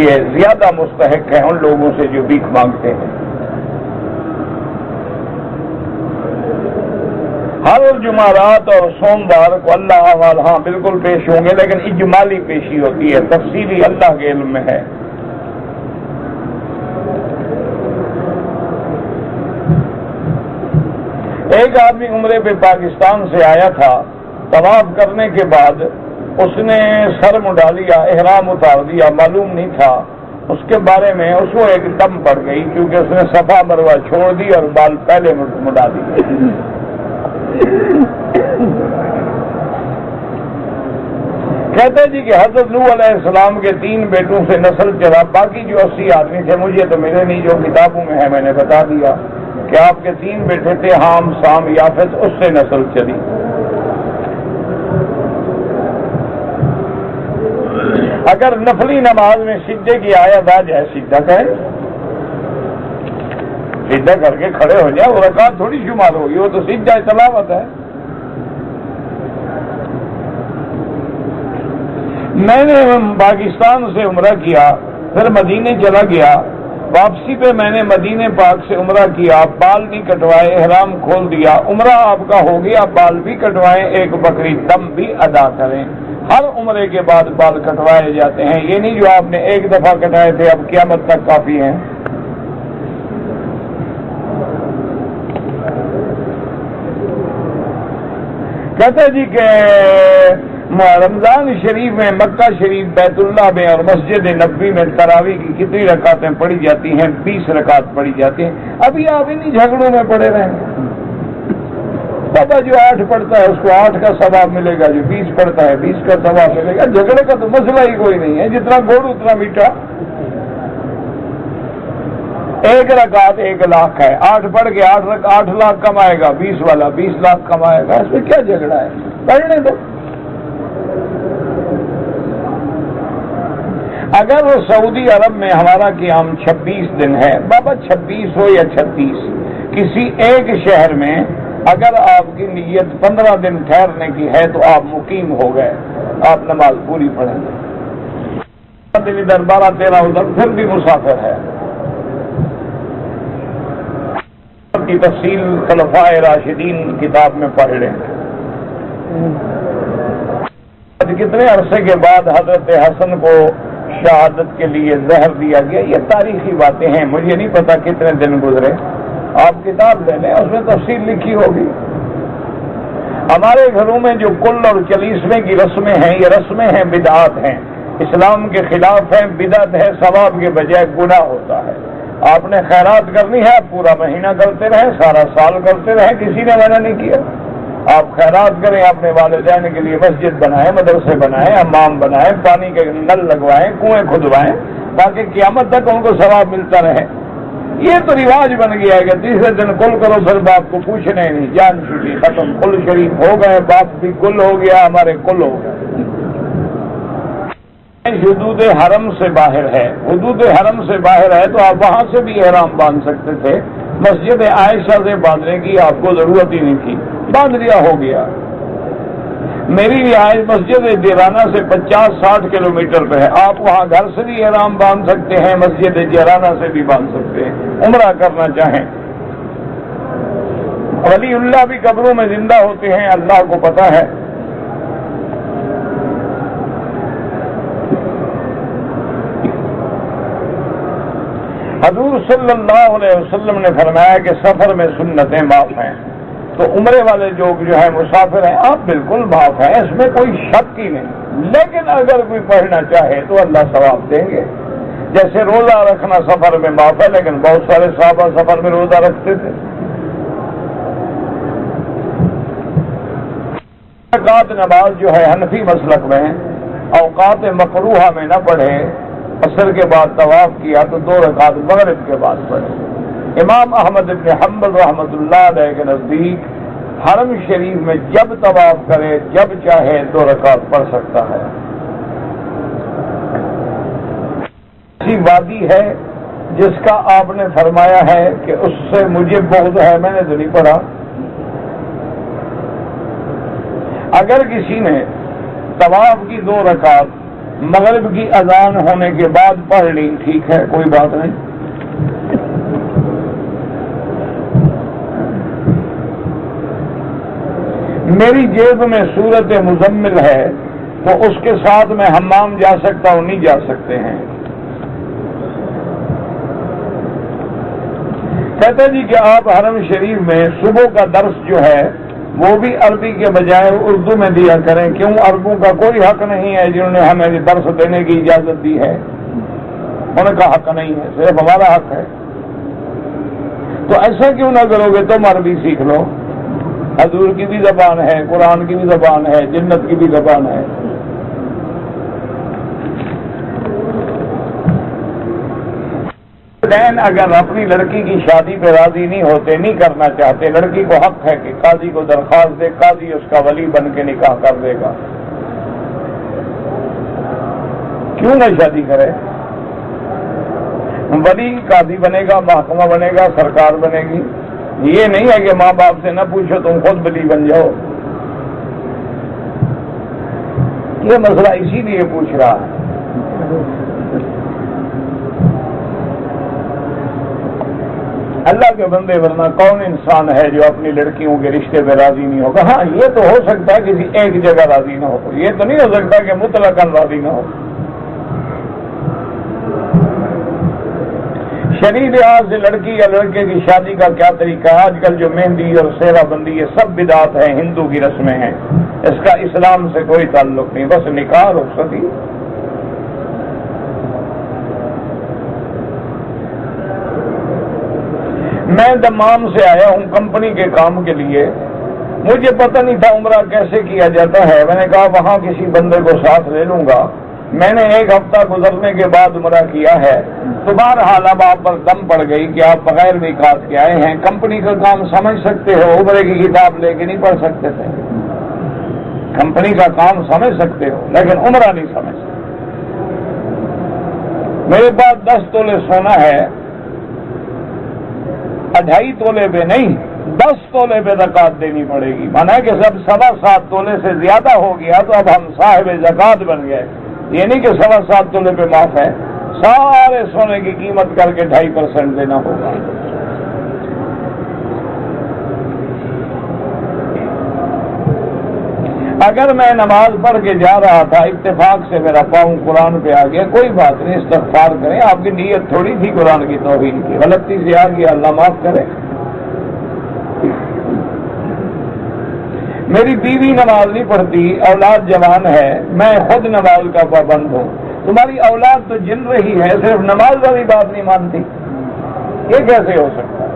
یہ زیادہ مستحق ہیں ان لوگوں سے جو بھیک مانگتے ہیں۔ ہر جمعرات اور سوموار کو اللہ اعمال ہاں بالکل پیش ہوں گے، لیکن اجمالی پیشی ہوتی ہے، تفصیلی اللہ کے علم میں ہے۔ ایک آدمی عمرے پہ پاکستان سے آیا تھا، طواف کرنے کے بعد اس نے سر مڈا لیا، احرام اتار دیا، معلوم نہیں تھا، اس کے بارے میں اس کو ایک دم پڑ گئی کیونکہ اس نے صفا مروہ چھوڑ دی اور بال پہلے مڈا دیے۔ کہتے جی کہ حضرت نوح علیہ السلام کے 3 بیٹوں سے نسل چلا، باقی جو 80 آدمی تھے مجھے تو ملے نہیں، جو کتابوں میں ہے میں نے بتا دیا کہ آپ کے 3 بیٹے تھے، حام، سام، یافت، اس سے نسل چلی۔ اگر نفلی نماز میں سجدے کی آیت آ جائے، سجدہ کریں، سجدہ کر کے کھڑے ہو جائے، وہ رکعت تھوڑی شمار ہوگی، وہ تو سجدہ تلاوت ہے۔ میں نے پاکستان سے عمرہ کیا، پھر مدینے چلا گیا، واپسی پہ میں نے مدینے پاک سے عمرہ کیا، بال نہیں کٹوائے، احرام کھول دیا، عمرہ آپ کا ہو گیا، بال بھی کٹوائیں، ایک بکری دم بھی ادا کریں۔ ہر عمرے کے بعد بال کٹوائے جاتے ہیں، یہ نہیں جو آپ نے ایک دفعہ کٹائے تھے اب قیامت تک کافی ہیں۔ کہتے جی کہ رمضان شریف میں مکہ شریف، بیت اللہ میں اور مسجد نبوی میں تراویح کی کتنی رکعتیں پڑھی جاتی ہیں؟ 20 رکعت پڑھی جاتی ہیں۔ ابھی آپ انہی جھگڑوں میں پڑے رہیں گے۔ بابا جو 8 پڑھتا ہے اس کو 8 کا ثواب ملے گا، جو 20 پڑھتا ہے 20 کا ثواب ملے گا۔ جھگڑے کا تو مسئلہ ہی کوئی نہیں ہے، جتنا گوڑ اتنا میٹھا۔ 1 رکعت 1 لاکھ ہے، 8 پڑھ کے 8 لاکھ کمائے گا، 20 والا 20 لاکھ کمائے گا، اس میں کیا جھگڑا ہے؟ پڑھنے دو۔ اگر وہ سعودی عرب میں ہمارا قیام 26 دن ہے، بابا 26 ہو یا 36، کسی ایک شہر میں اگر آپ کی نیت 15 دن ٹھہرنے کی ہے تو آپ مقیم ہو گئے، آپ نماز پوری پڑھیں گے۔ دن ادھر 12-13 ادھر، پھر بھی مسافر ہے۔ کی تفصیل خلفائے راشدین کتاب میں پڑھ لیں۔ کتنے عرصے کے بعد حضرت حسن کو شہادت کے لیے زہر دیا گیا، یہ تاریخی باتیں ہیں، مجھے نہیں پتا کتنے دن گزرے، آپ کتاب لے لیں، اس میں تفصیل لکھی ہوگی۔ ہمارے گھروں میں جو کل اور چلیسویں کی رسمیں ہیں، یہ رسمیں ہیں، بدعات ہیں، اسلام کے خلاف ہیں، بدعت ہے، ثواب کے بجائے گناہ ہوتا ہے۔ آپ نے خیرات کرنی ہے، پورا مہینہ کرتے رہیں، سارا سال کرتے رہیں، کسی نے منع نہیں کیا۔ آپ خیرات کریں، اپنے والدین کے لیے مسجد بنائیں، مدرسے بنائیں، حمام بنائیں، پانی کے نل لگوائیں، کنویں کھدوائیں، تاکہ قیامت تک ان کو ثواب ملتا رہے۔ یہ تو رواج بن گیا ہے کہ تیسرے دن کل کرو، پھر باپ کو پوچھنے نہیں، جان چھوٹی ختم، کل شریف ہو گئے، باپ بھی کل ہو گیا، ہمارے کل ہو گئے۔ حدود حرم سے باہر ہے، حدود حرم سے باہر ہے تو آپ وہاں سے بھی احرام باندھ سکتے تھے، مسجد عائشہ سے باندھنے کی آپ کو ضرورت ہی نہیں تھی، باندھ لیا، ہو گیا۔ میری رہائش مسجد جیرانہ سے 50-60 کلومیٹر پہ ہے، آپ وہاں گھر سے بھی احرام باندھ سکتے ہیں، مسجد جیرانہ سے بھی باندھ سکتے ہیں، عمرہ کرنا چاہیں۔ ولی اللہ بھی قبروں میں زندہ ہوتے ہیں، اللہ کو پتہ ہے۔ حضور صلی اللہ علیہ وسلم نے فرمایا کہ سفر میں سنتیں معاف ہیں، تو عمرے والے لوگ جو ہیں مسافر ہیں، آپ بالکل معاف ہیں، اس میں کوئی شک ہی نہیں، لیکن اگر کوئی پڑھنا چاہے تو اللہ ثواب دیں گے۔ جیسے روزہ رکھنا سفر میں معاف ہے، لیکن بہت سارے صحابہ سفر میں روزہ رکھتے تھے۔ اوقات نماز جو ہے حنفی مسلک میں اوقات مکروہہ میں نہ پڑھے، عصر کے بعد طواف کیا تو 2 رکعت مغرب کے بعد پڑھے۔ امام احمد بن حنبل رحمۃ اللہ علیہ کے نزدیک حرم شریف میں جب طواف کرے، جب چاہے 2 رکعت پڑھ سکتا ہے۔ ایسی وادی ہے جس کا آپ نے فرمایا ہے کہ اس سے مجھے بغض ہے، میں نے تو نہیں پڑھا۔ اگر کسی نے طواف کی 2 رکعت مغرب کی اذان ہونے کے بعد پڑھ لی، ٹھیک ہے، کوئی بات نہیں۔ میری جیب میں سورت مزمل ہے تو اس کے ساتھ میں حمام جا سکتا ہوں، نہیں جا سکتے ہیں؟ کہتے جی کہ آپ حرم شریف میں صبح کا درس جو ہے وہ بھی عربی کے بجائے اردو میں دیا کریں، کیوں؟ عربوں کا کوئی حق نہیں ہے جنہوں نے ہمیں درس دینے کی اجازت دی ہے، ان کا حق نہیں ہے، صرف ہمارا حق ہے۔ تو ایسا کیوں نہ کرو گے؟ تم عربی سیکھ لو، حضور کی بھی زبان ہے، قرآن کی بھی زبان ہے، جنت کی بھی زبان ہے۔ اگر اپنی لڑکی کی شادی پہ راضی نہیں ہوتے، نہیں کرنا چاہتے، لڑکی کو حق ہے کہ قاضی کو درخواست دے، قاضی اس کا ولی بن کے نکاح کر دے گا، کیوں نہ شادی کرے؟ ولی قاضی بنے گا، محکمہ بنے گا، سرکار بنے گی۔ یہ نہیں ہے کہ ماں باپ سے نہ پوچھو، تم خود ولی بن جاؤ۔ یہ مسئلہ اسی لیے پوچھ رہا ہے۔ اللہ کے بندے، ورنہ کون انسان ہے جو اپنی لڑکیوں کے رشتے پہ راضی نہیں ہوگا؟ ہاں یہ تو ہو سکتا ہے کسی ایک جگہ راضی نہ ہو، یہ تو نہیں ہو سکتا کہ مطلقاً راضی نہ ہو۔ شرعی لحاظ سے لڑکی یا لڑکے کی شادی کا کیا طریقہ ہے؟ آج کل جو مہندی اور سیرا بندی یہ سب بدعت ہیں، ہندو کی رسمیں ہیں، اس کا اسلام سے کوئی تعلق نہیں، بس نکاح رخصتی۔ میں دمام سے آیا ہوں کمپنی کے کام کے لیے، مجھے پتہ نہیں تھا عمرہ کیسے کیا جاتا ہے۔ میں نے کہا وہاں کسی بندے کو ساتھ لے لوں گا۔ میں نے 1 ہفتہ گزرنے کے بعد عمرہ کیا ہے، تو بہرحال اب آپ پر دم پڑ گئی کہ آپ بغیر میقات کے آئے ہیں، کمپنی کا کام سمجھ سکتے ہو، عمرے کی کتاب لے کے نہیں پڑھ سکتے تھے۔ کمپنی کا کام سمجھ سکتے ہو لیکن عمرہ نہیں سمجھ سکتے۔ میرے پاس 10 تولے سونا ہے، 2.5 تولے پہ نہیں، 10 تولے پہ زکوٰۃ دینی پڑے گی۔ مانا ہے کہ سب 7.25 تولے سے زیادہ ہو گیا تو اب ہم صاحب زکوٰۃ بن گئے۔ یہ نہیں کہ 7.25 تولے پہ معاف ہے، سارے سونے کی قیمت کر کے 2.5% دینا ہوگا۔ اگر میں نماز پڑھ کے جا رہا تھا، اتفاق سے میرا پاؤں قرآن پہ آ گیا، کوئی بات نہیں، استغفار کریں، آپ کی نیت تھوڑی تھی قرآن کی توہین کی، غلطی سے آ گیا، اللہ معاف کرے۔ میری بیوی نماز نہیں پڑھتی، اولاد جوان ہے، میں خود نماز کا پابند ہوں، تمہاری اولاد تو جن رہی ہے، صرف نماز والی بات نہیں مانتی، یہ کیسے ہو سکتا ہے؟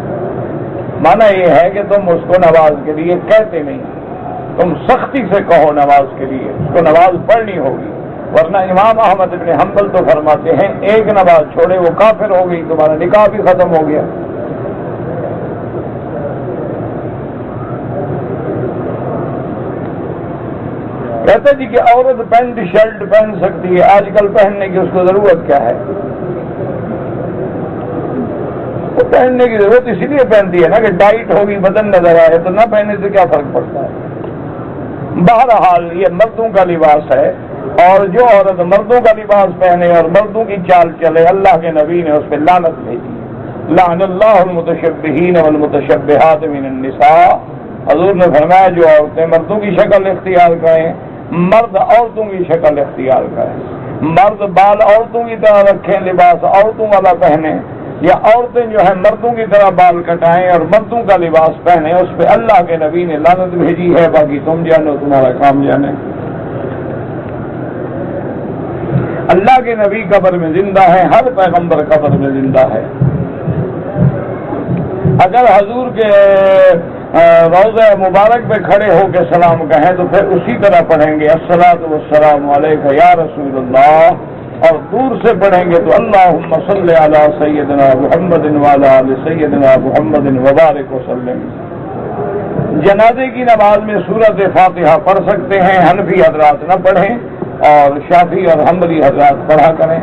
مانا یہ ہے کہ تم اس کو نماز کے لیے کہتے نہیں، تم سختی سے کہو نماز کے لیے، اس کو نماز پڑھنی ہوگی، ورنہ امام احمد بن حنبل تو فرماتے ہیں ایک نماز چھوڑے وہ کافر ہو گئی، تمہارا نکاح بھی ختم ہو گیا۔ کہتے جی کہ عورت پینٹ شرٹ پہن سکتی ہے، آج کل پہننے کی اس کو ضرورت کیا ہے؟ وہ پہننے کی ضرورت اسی لیے پہنتی ہے نا کہ ٹائٹ ہوگی، بدن نظر آئے، تو نہ پہننے سے کیا فرق پڑتا ہے؟ بہرحال یہ مردوں کا لباس ہے، اور جو عورت مردوں کا لباس پہنے اور مردوں کی چال چلے، اللہ کے نبی نے اس پہ لعنت بھیجی، لعن اللہ المتشبہین والمتشبہات من النساء۔ حضور نے فرمایا جو عورتیں مردوں کی شکل اختیار کریں، مرد عورتوں کی شکل اختیار کریں، مرد بال عورتوں کی طرح رکھیں، لباس عورتوں والا پہنیں، یا عورتیں جو ہے مردوں کی طرح بال کٹائیں اور مردوں کا لباس پہنیں، اس پہ اللہ کے نبی نے لعنت بھیجی ہے، باقی تم جانو، تمہارا کام جانے۔ اللہ کے نبی قبر میں زندہ ہے، ہر پیغمبر قبر میں زندہ ہے۔ اگر حضور کے روضہ مبارک پہ کھڑے ہو کے سلام کہیں تو پھر اسی طرح پڑھیں گے، الصلاۃ والسلام علیک یا رسول اللہ، اور دور سے پڑھیں گے تو اللہم صلی علی سیدنا محمد وعلی آل سیدنا محمد وبارک وسلم۔ جنازے کی نماز میں سورۃ فاتحہ پڑھ سکتے ہیں، حنفی حضرات نہ پڑھیں اور شافعی اور حنبلی حضرات پڑھا کریں۔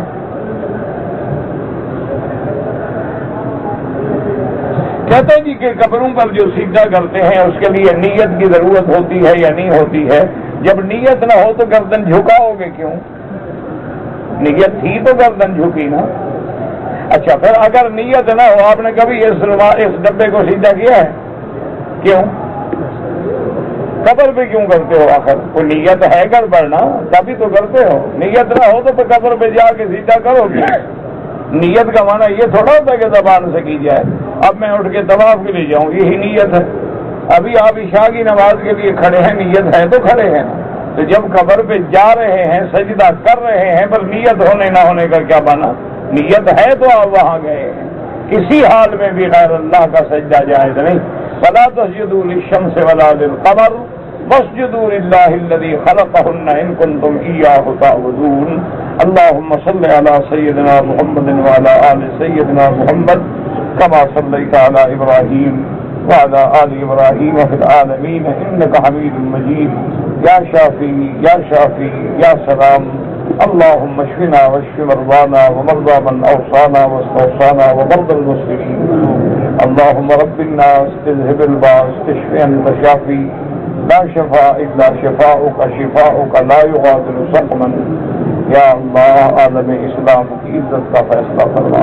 کہتے جی کہ قبروں پر جو سجدہ کرتے ہیں اس کے لیے نیت کی ضرورت ہوتی ہے یا نہیں ہوتی ہے؟ جب نیت نہ ہو تو گردن جھکاؤ گے کیوں؟ نیت تھی تو گردن جھکی نا۔ اچھا پھر اگر نیت نہ ہو، آپ نے کبھی اس ڈبے کو سیدھا کیا ہے؟ کیوں؟ قبر پہ کیوں کرتے ہو؟ آخر کوئی نیت ہے گڑبڑ نا، تبھی تو کرتے ہو۔ نیت نہ ہو تو قبر پہ جا کے سیدھا کرو گے؟ نیت کا معنی یہ تھوڑا ہوتا ہے کہ زبان سے کی جائے، اب میں اٹھ کے طواف کے لیے جاؤں، یہی نیت ہے۔ ابھی آپ عشاء کی نماز کے لیے کھڑے ہیں، نیت ہے تو کھڑے ہیں، تو جب قبر پہ جا رہے ہیں، سجدہ کر رہے ہیں، پر نیت ہونے نہ ہونے کا کیا بنا؟ نیت ہے تو آپ وہاں گئے ہیں۔ کسی حال میں بھی غیر اللہ کا سجدہ جائز نہیں۔ فلا تسجدوا للشمس ولا للقمر واسجدوا للہ الذی خلقہن ان کنتم ایاہ تعبدون۔ اللہم صل علی سیدنا محمد وعلی آل سیدنا محمد کما صلیت علی ابراہیم وعلی آل ابراہیم فی العالمین انک حمید مجید۔ یا شافی یا شافی یا سلام، اللہم اشفنا واشف مرضانا ومرضى من اوصانا واستوصانا ومرضى المسلمین۔ اللہم رب الناس اذهب الباس اشف انت شافی لا شفاء الا شفاؤک شفاؤک لا یغادر سقما۔ یا اللہ عالم اسلام کی عزت کا فیصلہ فرما،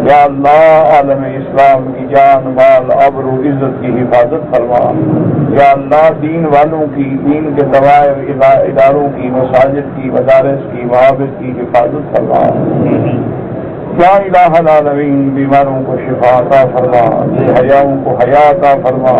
یا اللہ عالم اسلام کی جان مال آبرو عزت کی حفاظت فرما، یا اللہ دین والوں کی، دین کے دوائر اداروں کی، مساجد کی، مدارس کی، معابد کی حفاظت فرما۔ یا الہ العالمین بیماروں کو شفا عطا فرما، بے حیاؤں کو حیا عطا فرما۔